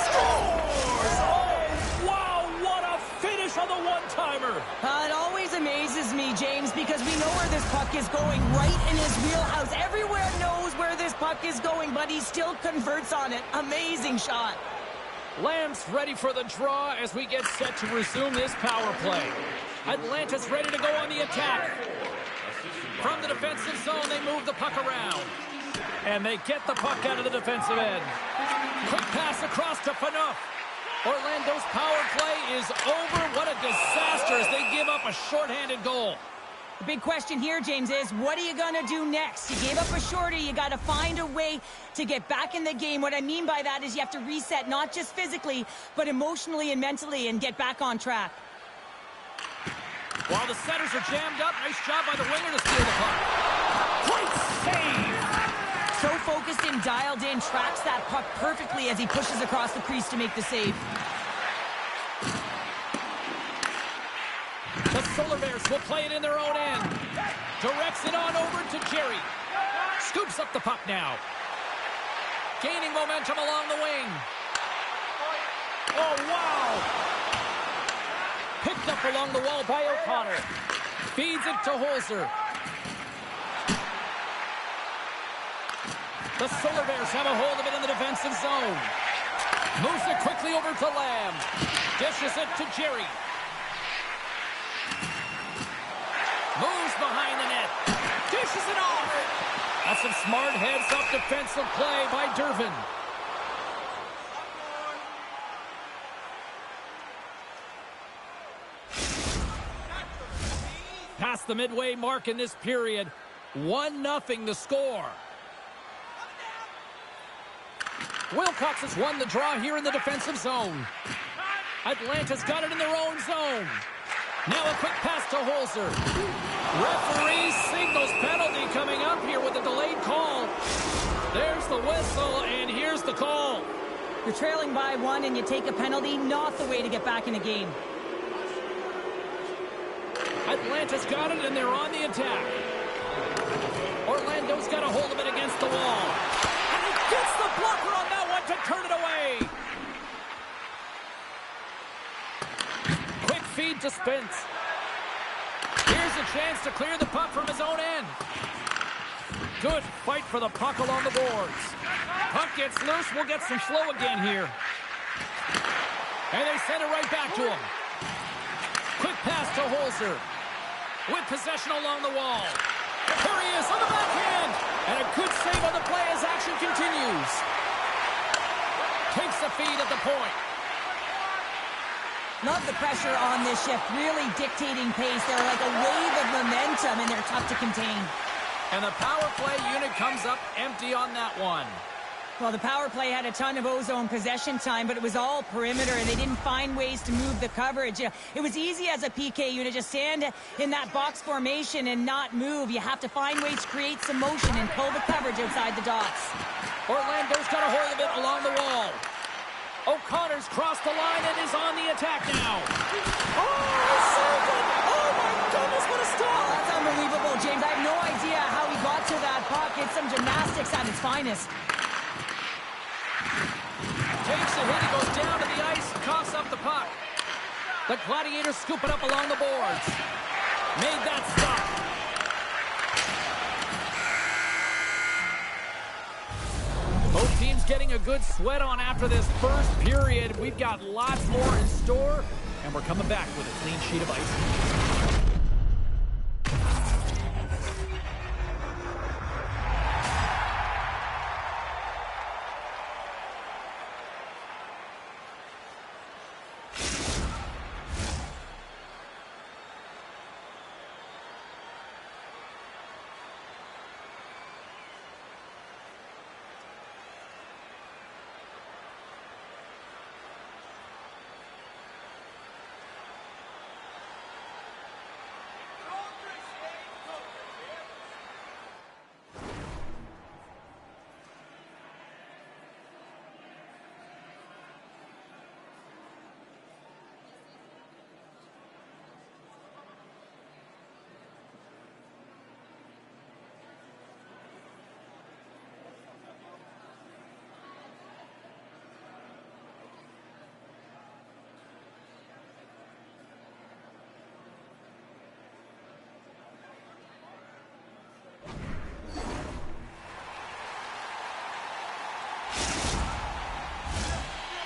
Scores! Oh, wow, what a finish on the one-timer. It always amazes me, James, because we know where this puck is going, right in his wheelhouse. Everywhere knows where this puck is going, but he still converts on it. Amazing shot. Lamb's ready for the draw as we get set to resume this power play. Atlanta's ready to go on the attack. From the defensive zone, they move the puck around. And they get the puck out of the defensive end. Quick pass across to Phaneuf. Orlando's power play is over. What a disaster as they give up a shorthanded goal. The big question here, James, is what are you going to do next? You gave up a shorty. You got to find a way to get back in the game. What I mean by that is you have to reset, not just physically, but emotionally and mentally, and get back on track. While the setters are jammed up, nice job by the winger to steal the puck. Great save! So focused and dialed in, tracks that puck perfectly as he pushes across the crease to make the save. Solar Bears will play it in their own end. Directs it on over to Jerry. Scoops up the puck now. Gaining momentum along the wing. Oh, wow! Picked up along the wall by O'Connor. Feeds it to Holzer. The Solar Bears have a hold of it in the defensive zone. Moves it quickly over to Lamb. Dishes it to Jerry. Moves behind the net. Dishes it off. That's some smart heads-up defensive play by Durbin. Past the midway mark in this period. 1-0 the score. Wilcox has won the draw here in the defensive zone. Atlanta's got it in their own zone. Now a quick pass to Holzer. Referee signals penalty coming up here with a delayed call. There's the whistle, and here's the call. You're trailing by 1 and you take a penalty, not the way to get back in the game. Atlanta's got it, and they're on the attack. Orlando's got a hold of it against the wall. And he gets the blocker on that one to turn it away. Quick feed to Spence. Here's a chance to clear the puck from his own end. Good fight for the puck along the boards. Puck gets loose. We'll get some flow again here. And they send it right back to him. Quick pass to Holzer. With possession along the wall. Here he is on the backhand. And a good save on the play as action continues. Takes the feed at the point. Love the pressure on this shift, really dictating pace. They're like a wave of momentum, and they're tough to contain. And the power play unit comes up empty on that one. Well, the power play had a ton of ozone possession time, but it was all perimeter, and they didn't find ways to move the coverage. It was easy as a PK unit, just stand in that box formation and not move. You have to find ways to create some motion and pull the coverage outside the dots. Orlando's got a hold of it along the wall. O'Connor's crossed the line and is on the attack now. Oh, saved it! Oh, my goodness, what a stop! That's unbelievable, James. I have no idea how he got to that puck. It's some gymnastics at its finest. Takes a hit, he goes down to the ice, coughs up the puck. The Gladiators scoop it up along the boards. Made that stop. Both teams getting a good sweat on after this first period. We've got lots more in store, and we're coming back with a clean sheet of ice.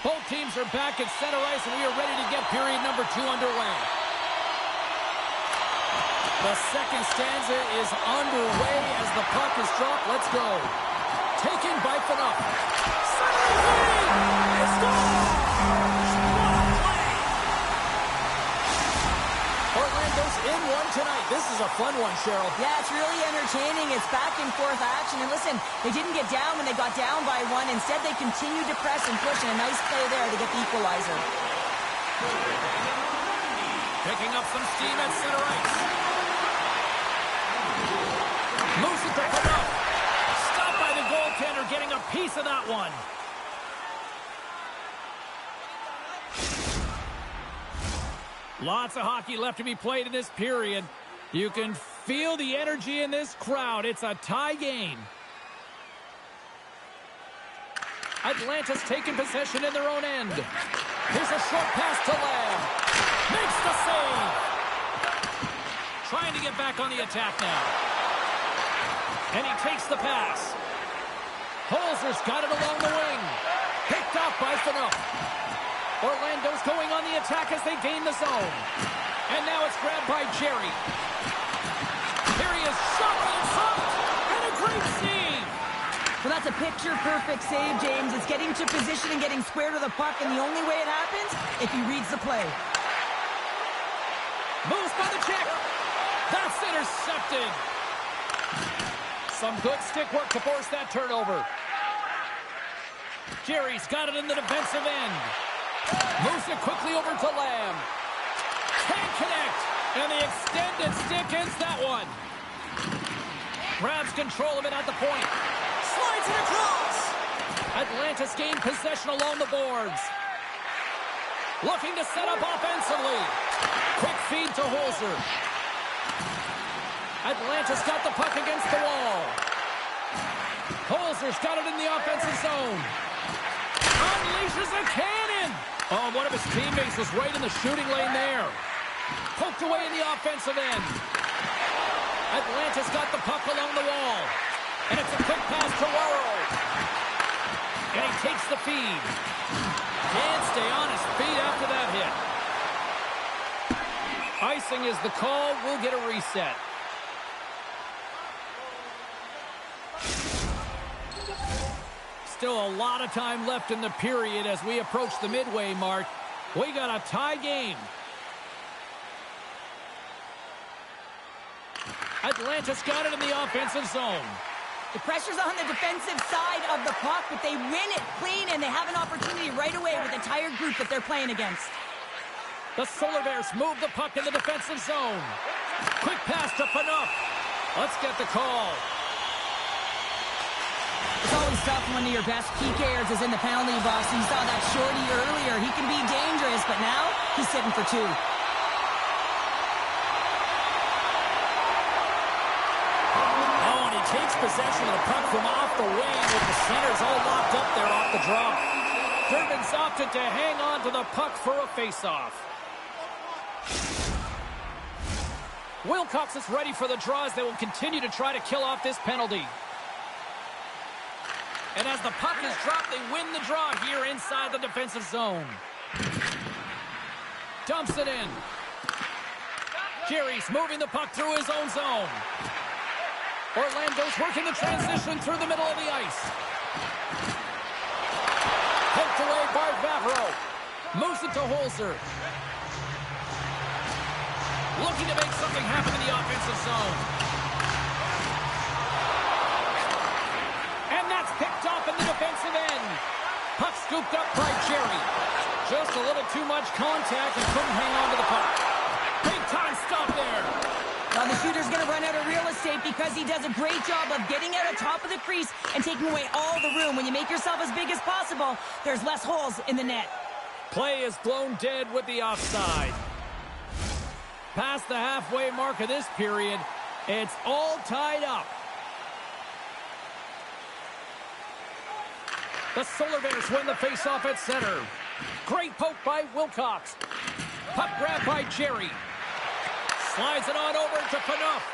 Both teams are back at center ice, and we are ready to get period number 2 underway. The second stanza is underway as the puck is dropped. Let's go. Taken by Phaneuf. It's gone! Orlando's in one tonight. This is a fun one, Cheryl. Yeah, it's really entertaining. It's back and forth action. And listen, they didn't get down when they got down by 1. Instead, they continued to press and push, and a nice play there to get the equalizer. Picking up some steam at center ice. Moves it to Phaneuf. Stopped by the goaltender, getting a piece of that one. Lots of hockey left to be played in this period. You can feel the energy in this crowd. It's a tie game. Atlanta's taking possession in their own end. Here's a short pass to Lamb. Makes the save. Trying to get back on the attack now. And he takes the pass. Holzer's got it along the wing. Picked off by Phaneuf. Orlando's going on the attack as they gain the zone. And now it's grabbed by Jerry. Here he is, shot in front, and a great save. Well, that's a picture-perfect save, James. It's getting to position and getting square to the puck, and the only way it happens, if he reads the play. Moves by the check. That's intercepted. Some good stick work to force that turnover. Jerry's got it in the defensive end. Moves it quickly over to Lamb. Can't connect. And the extended stick ends that one. Grabs control of it at the point. Slides it across. Atlanta's gained possession along the boards. Looking to set up offensively. Quick feed to Holzer. Atlanta's got the puck against the wall. Holzer's got it in the offensive zone. Unleashes a cannon. Oh, one of his teammates was right in the shooting lane there. Poked away in the offensive end. Atlanta's got the puck along the wall. And it's a quick pass to Waro. And he takes the feed. Can't stay on his feet after that hit. Icing is the call. We'll get a reset. Still a lot of time left in the period as we approach the midway mark. We got a tie game. Atlanta's got it in the offensive zone. The pressure's on the defensive side of the puck, but they win it clean, and they have an opportunity right away with the tired group that they're playing against. The Solar Bears move the puck in the defensive zone. Quick pass to Phaneuf. Let's get the call. It's always tough when one of your best PKers is in the penalty box. You saw that shorty earlier. He can be dangerous, but now he's sitting for two. Oh, and he takes possession of the puck from off the wing with the centers all locked up there off the draw. Durbin's opted to hang on to the puck for a face-off. Wilcox is ready for the draw as they will continue to try to kill off this penalty. And as the puck is dropped, they win the draw here inside the defensive zone. Dumps it in. Jerry's moving the puck through his own zone. Orlando's working the transition through the middle of the ice. Poked away by Vavro. Moves it to Holzer. Looking to make something happen in the offensive zone. Picked off in the defensive end. Puck scooped up by Jerry. Just a little too much contact and couldn't hang on to the puck. Big time stop there. Now the shooter's going to run out of real estate because he does a great job of getting out of top of the crease and taking away all the room. When you make yourself as big as possible, there's less holes in the net. Play is blown dead with the offside. Past the halfway mark of this period, it's all tied up. The Solar Bears win the faceoff at center. Great poke by Wilcox. Puck grab by Jerry. Slides it on over to Phaneuf.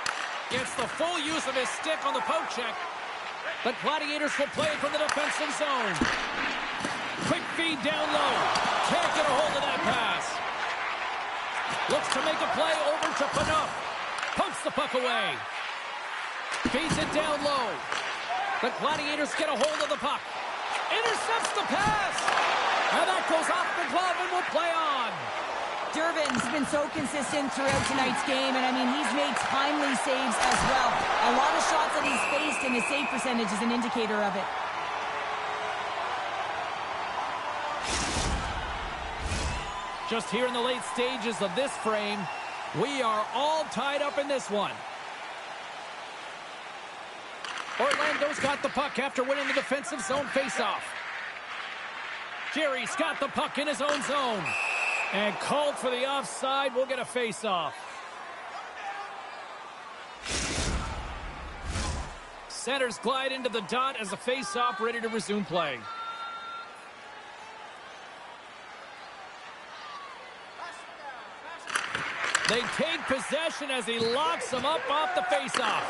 Gets the full use of his stick on the poke check. The Gladiators will play from the defensive zone. Quick feed down low. Can't get a hold of that pass. Looks to make a play over to Phaneuf. Pokes the puck away. Feeds it down low. The Gladiators get a hold of the puck. Intercepts the pass. And that goes off the glove and will play on. Durbin's been so consistent throughout tonight's game, and I mean, he's made timely saves as well. A lot of shots that he's faced, and his save percentage is an indicator of it. Just here in the late stages of this frame, we are all tied up in this one. Orlando's got the puck after winning the defensive zone faceoff. Jerry's got the puck in his own zone. And called for the offside. We'll get a face-off. Centers glide into the dot as a face-off ready to resume play. They take possession as he locks them up off the face-off.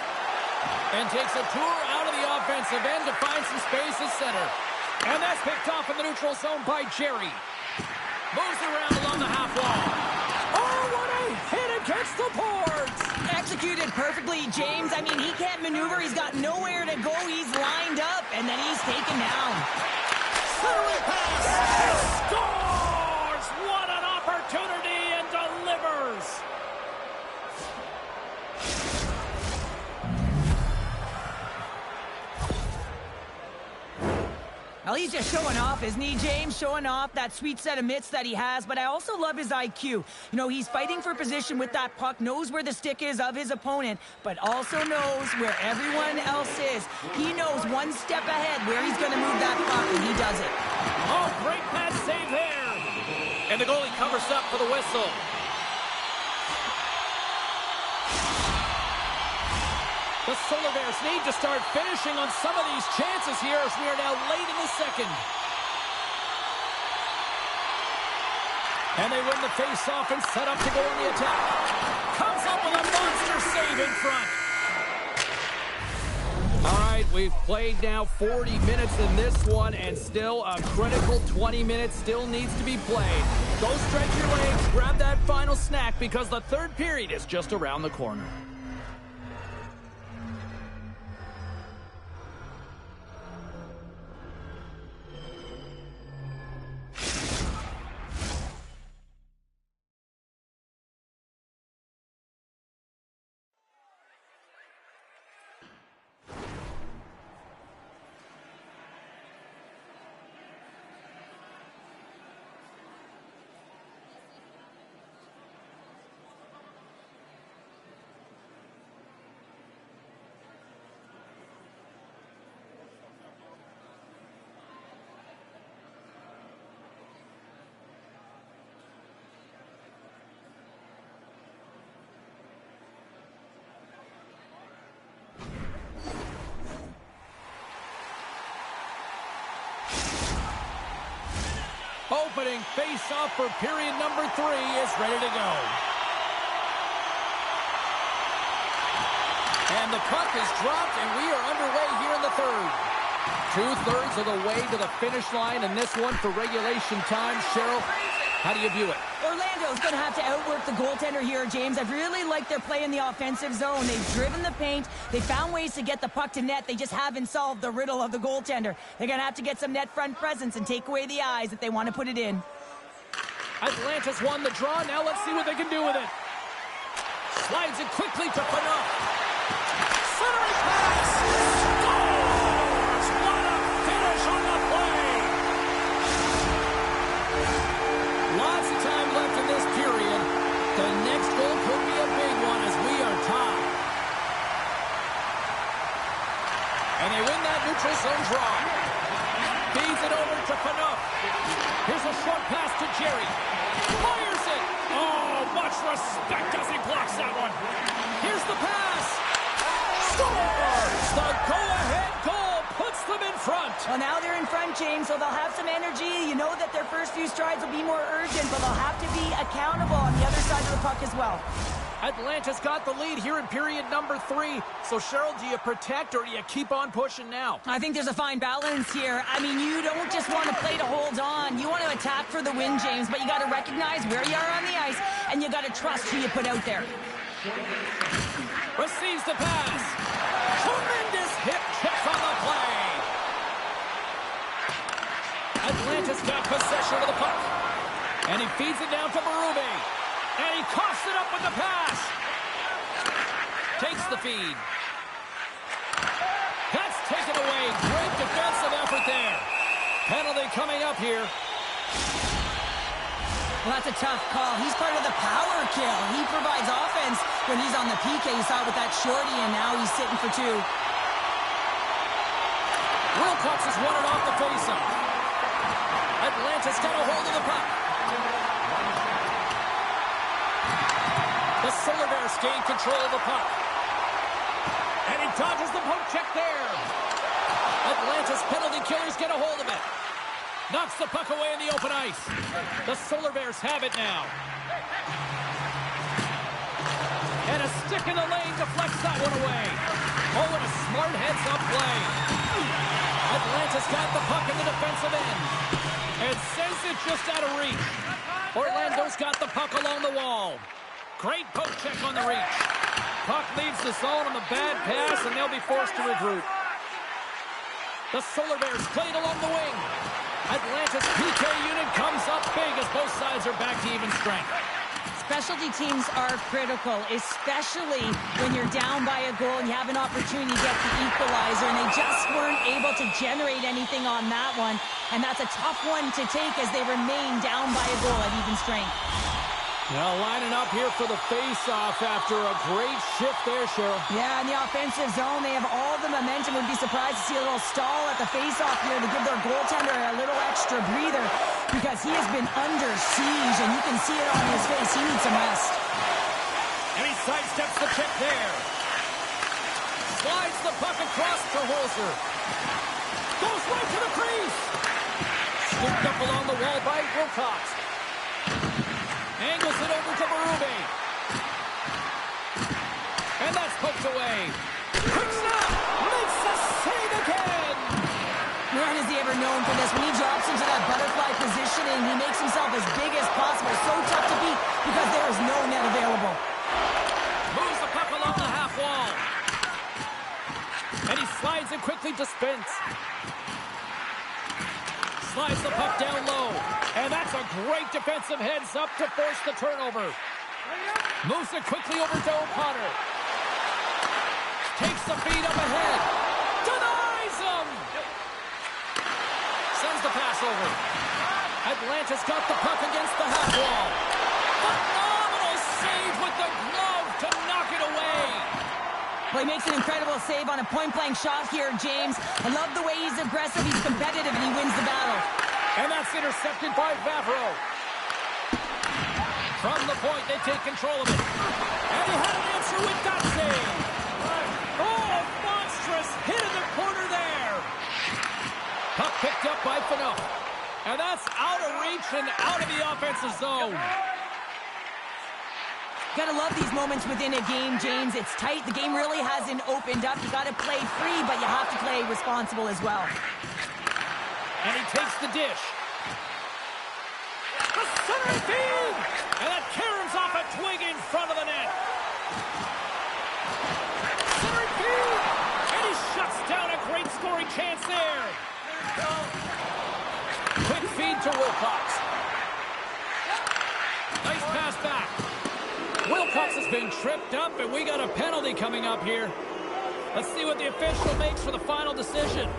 And takes a tour out of the offensive end to find some space at center. And that's picked off in the neutral zone by Jerry. Moves around along the half wall. Oh, what a hit against the boards! Executed perfectly, James. I mean, he can't maneuver. He's got nowhere to go. He's lined up, and then he's taken down. Centering pass! Scores! What an opportunity, and delivers! Well, he's just showing off, isn't he, James? Showing off that sweet set of mitts that he has, but I also love his IQ. You know, he's fighting for position with that puck, knows where the stick is of his opponent, but also knows where everyone else is. He knows one step ahead where he's going to move that puck, and he does it. Oh, great pass save there! And the goalie covers up for the whistle. The Solar Bears need to start finishing on some of these chances here as we are now late in the second. And they win the face-off and set up to go on the attack. Comes up with a monster save in front. All right, we've played now 40 minutes in this one, and still a critical 20 minutes still needs to be played. Go stretch your legs, grab that final snack, because the third period is just around the corner. Opening face-off for period number 3 is ready to go. And the puck is dropped, and we are underway here in the third. 2/3 of the way to the finish line, and this one for regulation time. Cheryl, how do you view it? Orlando's going to have to outwork the goaltender here, James. I've really liked their play in the offensive zone. They've driven the paint. They found ways to get the puck to net. They just haven't solved the riddle of the goaltender. They're going to have to get some net front presence and take away the eyes if they want to put it in. Atlanta's won the draw. Now let's see what they can do with it. Slides it quickly to Phaneuf. Centering pass! Scores! What a finish on the play! Lots of time left in this period. The next goal could be a big one as we are tied. And they win that neutral zone draw. Feeds it over to Phaneuf. Here's a short pass to Jerry. Fires it! Oh, much respect as he blocks that one. Here's the pass. Scores! The go-ahead goal puts them in front. Well, now they're in front, James, so they'll have some energy. You know that their first few strides will be more urgent, but they'll have to be accountable on the other side of the puck as well. Atlanta's got the lead here in period number 3. So, Cheryl, do you protect or do you keep on pushing now? I think there's a fine balance here. I mean, you don't just want to play to hold on. You want to attack for the win, James, but you got to recognize where you are on the ice, and you got to trust who you put out there. Receives the pass. Tremendous hip check on the play. Atlanta's got possession of the puck. And he feeds it down to Berube. And he coughs it up with the pass. Takes the feed. That's taken away. Great defensive effort there. Penalty coming up here. Well, that's a tough call. He's part of the power kill. He provides offense when he's on the PK. You saw it with that shorty, and now he's sitting for 2. Wilcox has won it off the faceoff. Atlanta's got a hold of the puck. Bears gain control of the puck. And he dodges the poke check there. Atlanta's penalty killers get a hold of it. Knocks the puck away in the open ice. The Solar Bears have it now. And a stick in the lane deflects that one away. Oh, and a smart heads-up play. Atlanta's got the puck in the defensive end. And sends it just out of reach. Orlando's got the puck along the wall. Great poke check on the reach. Puck leaves the zone on the bad pass, and they'll be forced to regroup. The Solar Bears played along the wing. Atlanta's PK unit comes up big as both sides are back to even strength. Specialty teams are critical, especially when you're down by a goal and you have an opportunity to get the equalizer, and they just weren't able to generate anything on that one. And that's a tough one to take as they remain down by a goal at even strength. Now lining up here for the face-off after a great shift there, Cheryl. Yeah, in the offensive zone, they have all the momentum. Would be surprised to see a little stall at the face-off here to give their goaltender a little extra breather because he has been under siege, and you can see it on his face. He needs some rest. And he sidesteps the check there. Slides the puck across to Holzer. Goes right to the crease. Scooped up along the wall by Wilcox. Angles it over to Berube. And that's poked away. Quick snap! Makes a save again! Man, is he ever known for this. When he drops into that butterfly positioning, he makes himself as big as possible. So tough to beat because there is no net available. Moves the puck along the half wall. And he slides it quickly to Spence. Slides the puck down low. And that's a great defensive heads-up to force the turnover. Moves it quickly over to O'Connor. Takes the feed up ahead. Denies him! Sends the pass over. Atlanta's got the puck against the half wall. Phenomenal save with the glove to knock it away. Well, he makes an incredible save on a point-blank shot here, James. I love the way he's aggressive, he's competitive, and he wins the battle. And that's intercepted by Vavro. From the point, they take control of it. And he had an answer with that save. Oh, monstrous hit in the corner there. Puck picked up by Fano. And that's out of reach and out of the offensive zone. Gotta love these moments within a game, James. It's tight. The game really hasn't opened up. You gotta play free, but you have to play responsible as well. And he takes the dish. The centering feed! And that caroms off a twig in front of the net. Centering feed! And he shuts down a great scoring chance there. Quick feed to Wilcox. Nice pass back. Wilcox has been tripped up, and we got a penalty coming up here. Let's see what the official makes for the final decision.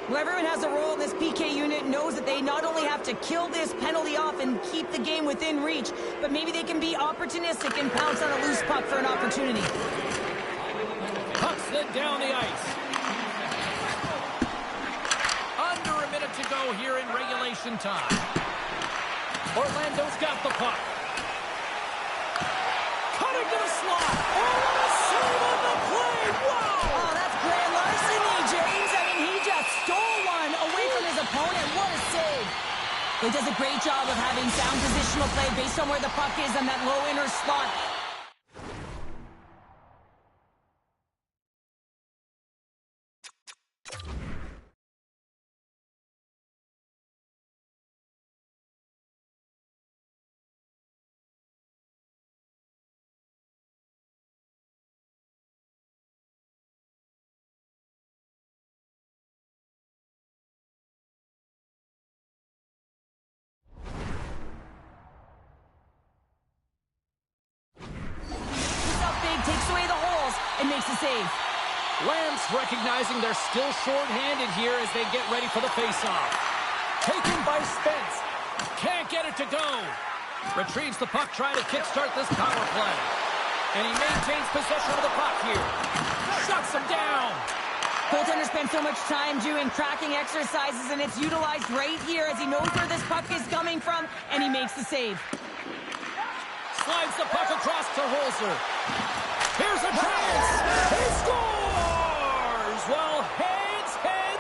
Well, everyone has a role in this PK unit, knows that they not only have to kill this penalty off and keep the game within reach, but maybe they can be opportunistic and pounce on a loose puck for an opportunity. Puck slid down the ice. Under a minute to go here in regulation time. Orlando's got the puck. Cutting to the slot. Oh, what a save on the play! Wow! Oh, that's grand larceny, James. I mean, he just stole one away from his opponent. What a save. He does a great job of having sound positional play based on where the puck is on that low inner slot. Takes away the holes and makes a save. Lance recognizing they're still short-handed here as they get ready for the face-off. Taken by Spence. Can't get it to go. Retrieves the puck, trying to kickstart this power play. And he maintains possession of the puck here. Shuts him down. Goaltender spends so much time doing tracking exercises, and it's utilized right here as he knows where this puck is coming from, and he makes the save. Slides the puck across to Holzer. Here's a chance. He scores! Well, heads,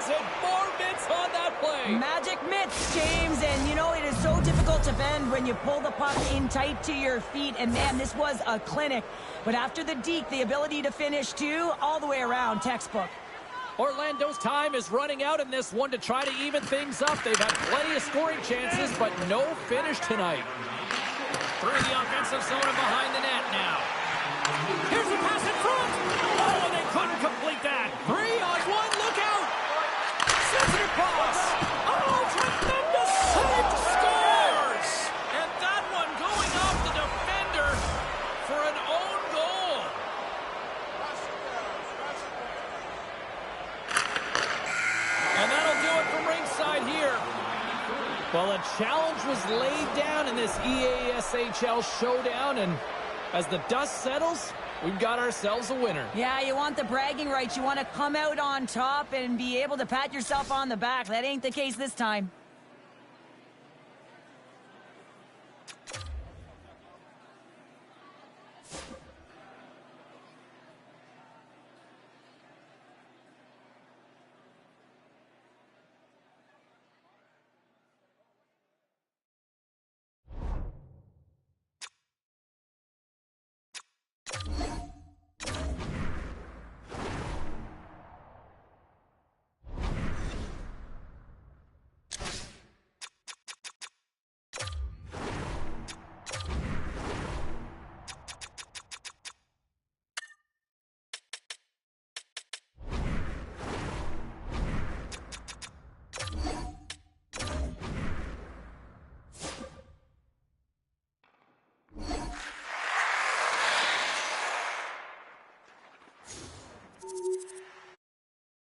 and more mitts on that play. Magic mitts, James, and you know it is so difficult to defend when you pull the puck in tight to your feet, and man, this was a clinic. But after the deke, the ability to finish too, all the way around, textbook. Orlando's time is running out in this one to try to even things up. They've had plenty of scoring chances, but no finish tonight. Through the offensive zone and behind the net now. Here's a pass in front. Oh, and they couldn't complete that. 3-on-1, look out. Sends it across. Oh, tremendous save, scores. And that one going off the defender for an own goal. And that'll do it from ringside here. Well, a challenge was laid down in this EASHL showdown, and as the dust settles, we've got ourselves a winner. Yeah, you want the bragging rights. You want to come out on top and be able to pat yourself on the back. That ain't the case this time.